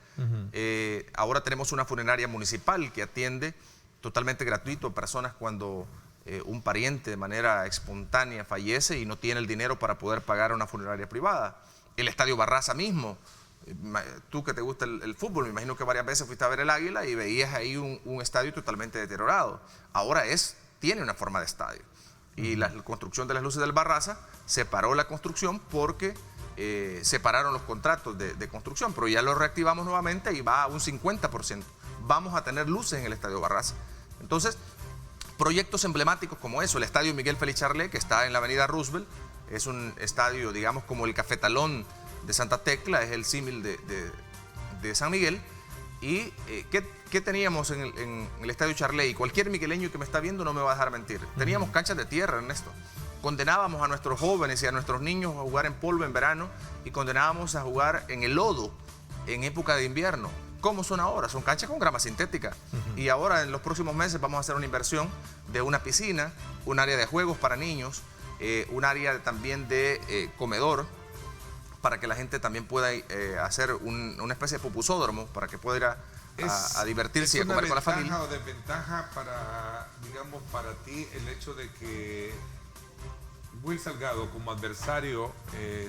E: Ahora tenemos una funeraria municipal que atiende totalmente gratuito a personas cuando un pariente de manera espontánea fallece y no tiene el dinero para poder pagar una funeraria privada. El Estadio Barraza mismo. Tú que te gusta el fútbol, me imagino que varias veces fuiste a ver el Águila y veías ahí un estadio totalmente deteriorado. Ahora tiene una forma de estadio. Y la construcción de las luces del Barraza separó la construcción porque separaron los contratos de construcción, pero ya lo reactivamos nuevamente y va a un 50%. Vamos a tener luces en el Estadio Barraza. Entonces, proyectos emblemáticos como eso, el Estadio Miguel Félix Charlet, que está en la avenida Roosevelt, es un estadio, digamos, como el Cafetalón de Santa Tecla, es el símil de San Miguel. ¿Y qué teníamos en el Estadio Charlet? Y cualquier migueleño que me está viendo no me va a dejar mentir. Teníamos canchas de tierra, Ernesto. Condenábamos a nuestros jóvenes y a nuestros niños a jugar en polvo en verano y condenábamos a jugar en el lodo en época de invierno. ¿Cómo son ahora? Son canchas con grama sintética. Y ahora en los próximos meses vamos a hacer una inversión de una piscina, un área de juegos para niños, un área también de comedor, para que la gente también pueda hacer una especie de pupusódromo, para que pueda ir a divertirse y a comer con la familia.
B: ¿Es una ventaja o desventaja para, digamos, para ti el hecho de que Will Salgado, como adversario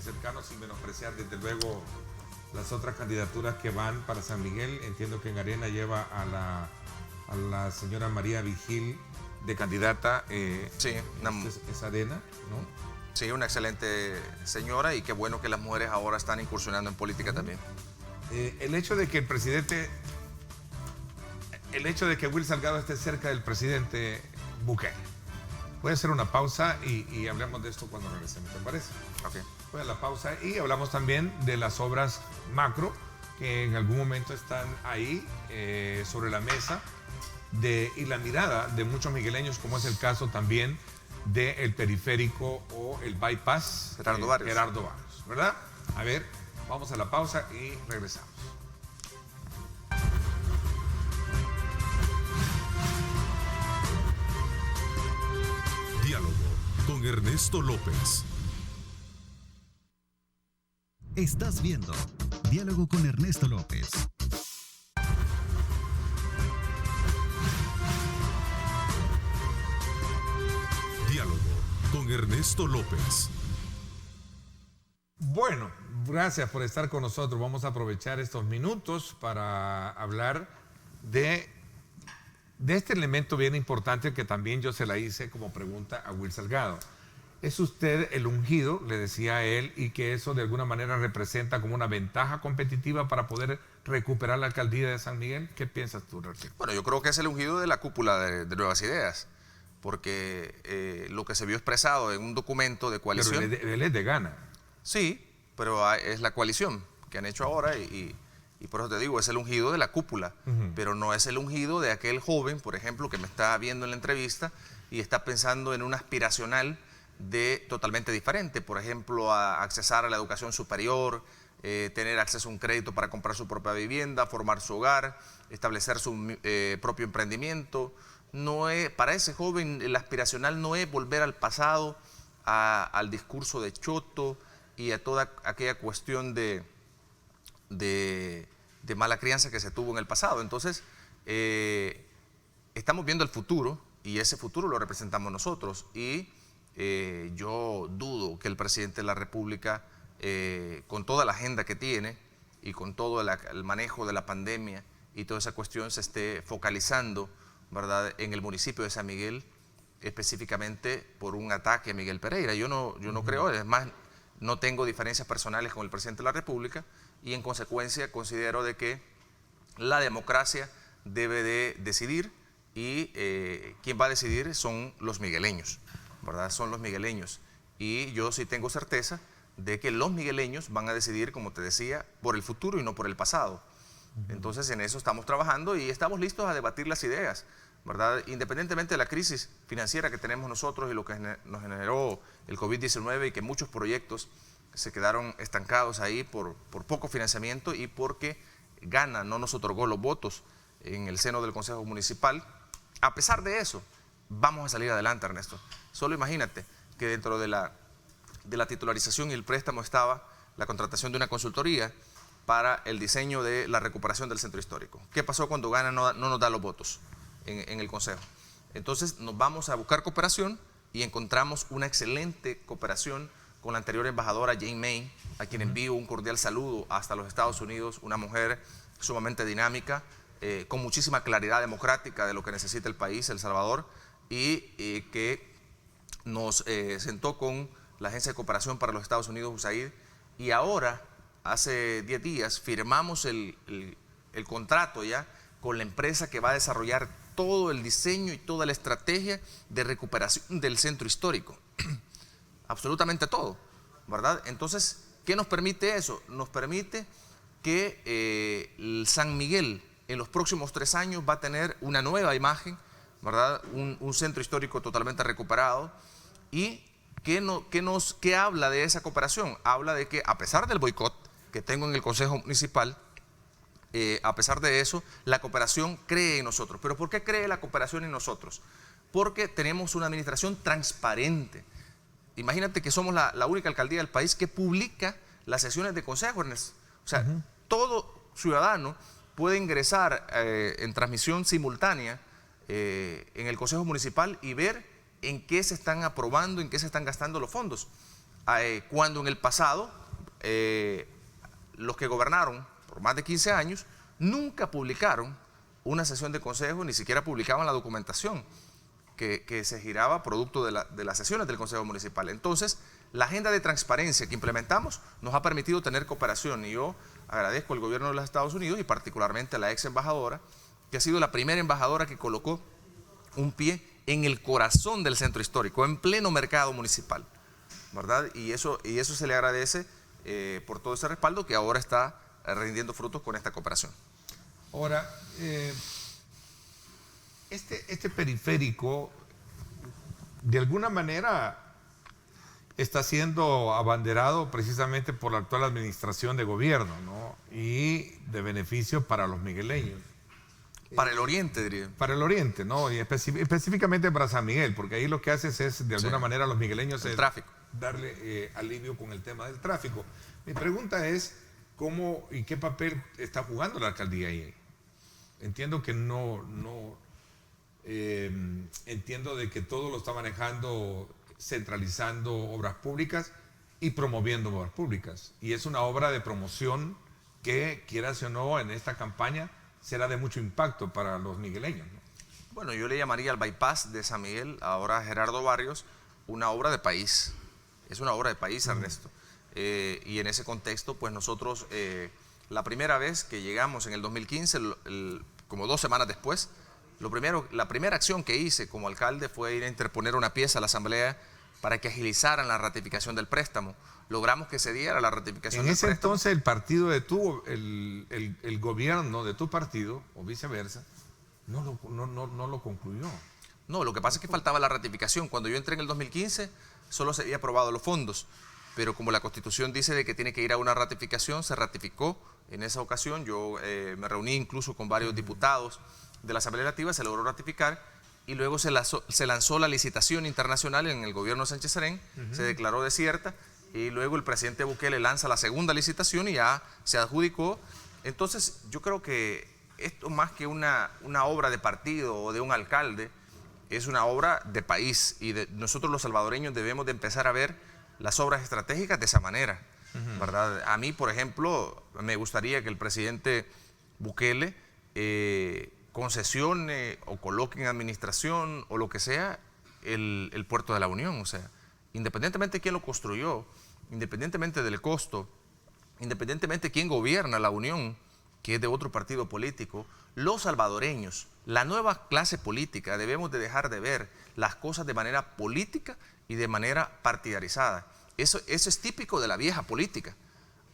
B: cercano, sin menospreciar desde luego las otras candidaturas que van para San Miguel, entiendo que en Arena lleva a la señora María Vigil de candidata?
E: Sí,
B: es Arena, ¿no?
E: Sí, una excelente señora y qué bueno que las mujeres ahora están incursionando en política también.
B: El hecho de que Will Salgado esté cerca del presidente Bukele. Voy a hacer una pausa y hablemos de esto cuando regresemos, ¿te parece?
E: Ok.
B: Voy a la pausa y hablamos también de las obras macro que en algún momento están ahí sobre la mesa y la mirada de muchos migueleños, como es el caso también del periférico o el bypass
E: Gerardo Barrios,
B: ¿verdad? A ver, vamos a la pausa y regresamos.
A: Diálogo con Ernesto López.
D: Estás viendo Diálogo con Ernesto López.
A: Diálogo con Ernesto López.
B: Bueno, gracias por estar con nosotros. Vamos a aprovechar estos minutos para hablar de este elemento bien importante que también yo se la hice como pregunta a Will Salgado. ¿Es usted el ungido, le decía a él, y que eso de alguna manera representa como una ventaja competitiva para poder recuperar la alcaldía de San Miguel? ¿Qué piensas tú, Raquel?
E: Bueno, yo creo que es el ungido de la cúpula de Nuevas Ideas, porque lo que se vio expresado en un documento de coalición...
B: Pero él es de Gana.
E: Sí, pero es la coalición que han hecho ahora y por eso te digo, es el ungido de la cúpula, pero no es el ungido de aquel joven, por ejemplo, que me está viendo en la entrevista y está pensando en un aspiracional totalmente diferente, por ejemplo, a accesar a la educación superior, tener acceso a un crédito para comprar su propia vivienda, formar su hogar, establecer su propio emprendimiento. Para ese joven el aspiracional no es volver al pasado, al discurso de Choto y a toda aquella cuestión de mala crianza que se tuvo en el pasado. Entonces, estamos viendo el futuro y ese futuro lo representamos nosotros y yo dudo que el presidente de la República, con toda la agenda que tiene y con todo el manejo de la pandemia y toda esa cuestión, se esté focalizando, ¿verdad?, en el municipio de San Miguel, específicamente por un ataque a Miguel Pereira. Yo no creo, es más, no tengo diferencias personales con el presidente de la República y en consecuencia considero de que la democracia debe de decidir y quien va a decidir son los migueleños, ¿verdad? Son los migueleños. Y yo sí tengo certeza de que los migueleños van a decidir, como te decía, por el futuro y no por el pasado. Entonces en eso estamos trabajando y estamos listos a debatir las ideas, ¿verdad? Independientemente de la crisis financiera que tenemos nosotros y lo que nos generó el COVID-19 y que muchos proyectos se quedaron estancados ahí por poco financiamiento y porque Gana no nos otorgó los votos en el seno del Consejo Municipal. A pesar de eso, vamos a salir adelante, Ernesto. Solo imagínate que dentro de la titularización y el préstamo estaba la contratación de una consultoría para el diseño de la recuperación del centro histórico. ¿Qué pasó cuando Gana no nos da los votos en el Consejo? Entonces nos vamos a buscar cooperación y encontramos una excelente cooperación con la anterior embajadora Jane May, a quien envío un cordial saludo hasta los Estados Unidos, una mujer sumamente dinámica, con muchísima claridad democrática de lo que necesita el país, El Salvador, y que nos sentó con la Agencia de Cooperación para los Estados Unidos, USAID, y ahora, hace 10 días, firmamos el contrato ya con la empresa que va a desarrollar todo el diseño y toda la estrategia de recuperación del centro histórico. Absolutamente todo, ¿verdad? Entonces, ¿qué nos permite eso? Nos permite que el San Miguel en los próximos 3 años va a tener una nueva imagen, ¿verdad? Un centro histórico totalmente recuperado. ¿Y qué habla de esa cooperación? Habla de que a pesar del boicot que tengo en el Consejo Municipal, a pesar de eso, la cooperación cree en nosotros. ¿Pero por qué cree la cooperación en nosotros? Porque tenemos una administración transparente. Imagínate que somos la única alcaldía del país que publica las sesiones de consejo, Ernesto. O sea, todo ciudadano puede ingresar en transmisión simultánea en el Consejo Municipal y ver en qué se están aprobando, en qué se están gastando los fondos. Cuando en el pasado los que gobernaron por más de 15 años nunca publicaron una sesión de consejo, ni siquiera publicaban la documentación que se giraba producto de las sesiones del Consejo Municipal. Entonces, la agenda de transparencia que implementamos nos ha permitido tener cooperación, y yo agradezco al gobierno de los Estados Unidos y particularmente a la ex embajadora, que ha sido la primera embajadora que colocó un pie en el corazón del centro histórico, en pleno mercado municipal, ¿verdad? Y eso se le agradece por todo ese respaldo que ahora está rindiendo frutos con esta cooperación.
B: Ahora, este periférico, de alguna manera, está siendo abanderado precisamente por la actual administración de gobierno, ¿no? Y de beneficio para los migueleños.
E: Para el oriente, diría.
B: Para el oriente, ¿no? Y específicamente para San Miguel, porque ahí lo que haces es, de alguna manera, a los migueleños
E: el tráfico.
B: Darle alivio con el tema del tráfico. Mi pregunta es, ¿cómo y qué papel está jugando la alcaldía ahí? Entiendo que entiendo de que todo lo está manejando centralizando obras públicas y promoviendo obras públicas. Y es una obra de promoción que, quieras o no, en esta campaña será de mucho impacto para los migueleños, ¿no?
E: Bueno, yo le llamaría al bypass de San Miguel, ahora Gerardo Barrios, una obra de país. Es una obra de país, Ernesto. Y en ese contexto, pues nosotros, la primera vez que llegamos en el 2015, como 2 semanas después, la primera acción que hice como alcalde fue ir a interponer una pieza a la Asamblea para que agilizaran la ratificación del préstamo. Logramos que se diera la ratificación del préstamo. En ese
B: entonces el partido de el gobierno de tu partido, o viceversa, no lo concluyó.
E: No, lo que pasa es que faltaba la ratificación. Cuando yo entré en el 2015, solo se había aprobado los fondos. Pero como la Constitución dice de que tiene que ir a una ratificación, se ratificó en esa ocasión. Yo me reuní incluso con varios diputados de la Asamblea Legislativa, se logró ratificar y luego se lanzó la licitación internacional en el gobierno de Sánchez Serén, se declaró desierta y luego el presidente Bukele lanza la segunda licitación y ya se adjudicó. Entonces yo creo que esto, más que una obra de partido o de un alcalde, es una obra de país y nosotros los salvadoreños debemos de empezar a ver las obras estratégicas de esa manera, ¿verdad? A mí, por ejemplo, me gustaría que el presidente Bukele concesione o coloque en administración o lo que sea el puerto de la Unión. O sea, independientemente de quién lo construyó, independientemente del costo, independientemente de quién gobierna la Unión, que es de otro partido político, los salvadoreños, la nueva clase política, debemos de dejar de ver las cosas de manera política y de manera partidarizada. Eso es típico de la vieja política.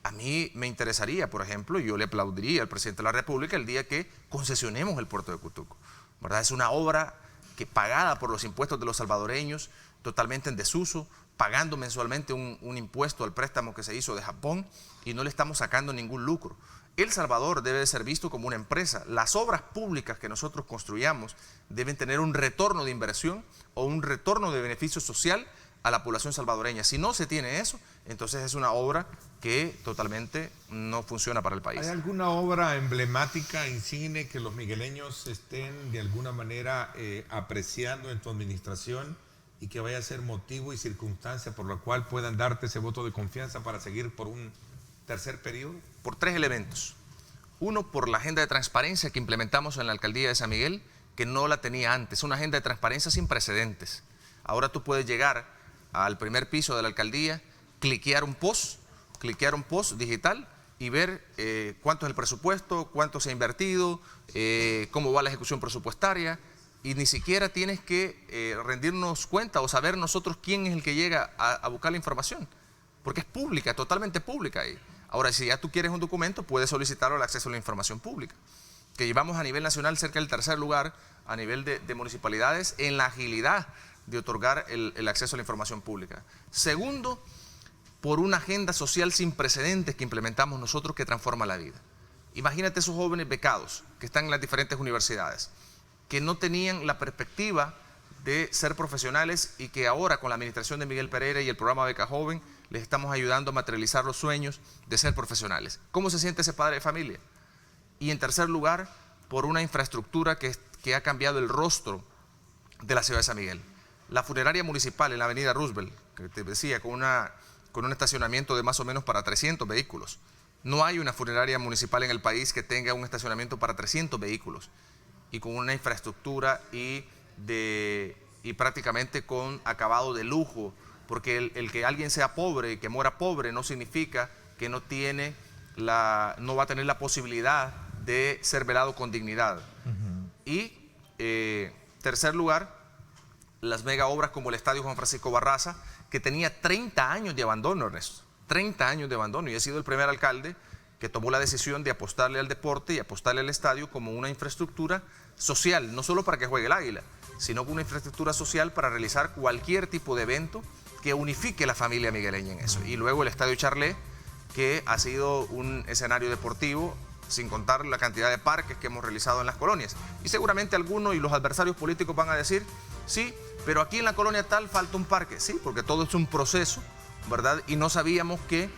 E: A mí me interesaría, por ejemplo, yo le aplaudiría al presidente de la República el día que concesionemos el puerto de Cutuco, ¿verdad? Es una obra que pagada por los impuestos de los salvadoreños, totalmente en desuso, pagando mensualmente un impuesto al préstamo que se hizo de Japón y no le estamos sacando ningún lucro. El Salvador debe ser visto como una empresa. Las obras públicas que nosotros construyamos deben tener un retorno de inversión o un retorno de beneficio social a la población salvadoreña. Si no se tiene eso, entonces es una obra que totalmente no funciona para el país.
B: ¿Hay alguna obra emblemática, insigne, que los migueleños estén de alguna manera apreciando en tu administración y que vaya a ser motivo y circunstancia por la cual puedan darte ese voto de confianza para seguir por un tercer periodo?
E: Por 3 elementos. Uno, por la agenda de transparencia que implementamos en la alcaldía de San Miguel, que no la tenía antes. Una agenda de transparencia sin precedentes. Ahora tú puedes llegar al primer piso de la alcaldía, cliquear un post digital y ver cuánto es el presupuesto, cuánto se ha invertido, cómo va la ejecución presupuestaria, y ni siquiera tienes que rendirnos cuenta o saber nosotros quién es el que llega a buscar la información, porque es pública, totalmente pública ahí. Ahora, si ya tú quieres un documento, puedes solicitarlo al acceso a la información pública, que llevamos a nivel nacional cerca del tercer lugar a nivel de municipalidades en la agilidad de otorgar el acceso a la información pública. Segundo, por una agenda social sin precedentes que implementamos nosotros que transforma la vida. Imagínate esos jóvenes becados que están en las diferentes universidades, que no tenían la perspectiva de ser profesionales y que ahora con la administración de Miguel Pereira y el programa Beca Joven les estamos ayudando a materializar los sueños de ser profesionales. ¿Cómo se siente ese padre de familia? Y en tercer lugar, por una infraestructura que ha cambiado el rostro de la ciudad de San Miguel. La funeraria municipal en la avenida Roosevelt, que te decía, con un estacionamiento de más o menos para 300 vehículos. No hay una funeraria municipal en el país que tenga un estacionamiento para 300 vehículos y con una infraestructura y prácticamente con acabado de lujo, porque el que alguien sea pobre y que muera pobre no significa que no va a tener la posibilidad de ser velado con dignidad. Y tercer lugar, las mega obras como el Estadio Juan Francisco Barraza, que tenía 30 años de abandono, Ernesto, 30 años de abandono, y he sido el primer alcalde que tomó la decisión de apostarle al deporte y apostarle al estadio como una infraestructura social, no solo para que juegue el Águila, sino como una infraestructura social para realizar cualquier tipo de evento que unifique a la familia migueleña en eso. Y luego el Estadio Charlé, que ha sido un escenario deportivo, sin contar la cantidad de parques que hemos realizado en las colonias. Y seguramente algunos y los adversarios políticos van a decir, sí, pero aquí en la colonia tal falta un parque. Sí, porque todo es un proceso, ¿verdad? Y no sabíamos que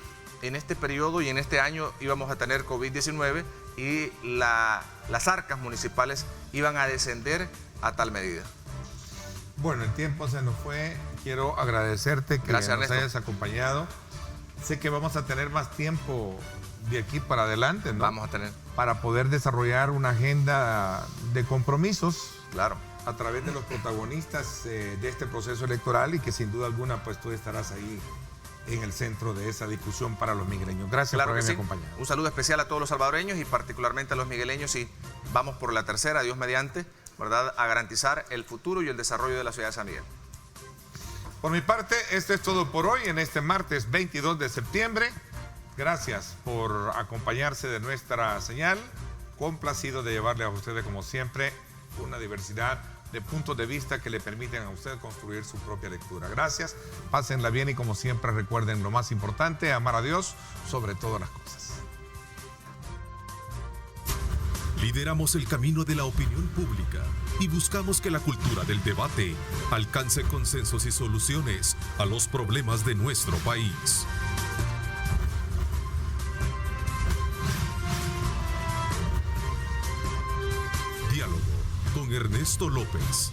E: en este periodo y en este año íbamos a tener COVID-19 y las arcas municipales iban a descender a tal medida.
B: Bueno, el tiempo se nos fue. Quiero agradecerte que nos hayas acompañado. Sé que vamos a tener más tiempo de aquí para adelante, ¿no?
E: Vamos a tener.
B: Para poder desarrollar una agenda de compromisos.
E: Claro.
B: A través de los protagonistas de este proceso electoral y que sin duda alguna pues tú estarás ahí en el centro de esa discusión para los migueleños. Gracias por haberme acompañado.
E: Un saludo especial a todos los salvadoreños y particularmente a los migueleños, y vamos por la tercera, Dios mediante, ¿verdad?, a garantizar el futuro y el desarrollo de la ciudad de San Miguel.
B: Por mi parte, esto es todo por hoy en este martes 22 de septiembre. Gracias por acompañarse de nuestra señal. Complacido de llevarle a ustedes, como siempre, una diversidad de puntos de vista que le permiten a usted construir su propia lectura. Gracias, pásenla bien y como siempre recuerden lo más importante, amar a Dios sobre todas las cosas.
A: Lideramos el camino de la opinión pública y buscamos que la cultura del debate alcance consensos y soluciones a los problemas de nuestro país. Diálogo con Ernesto López.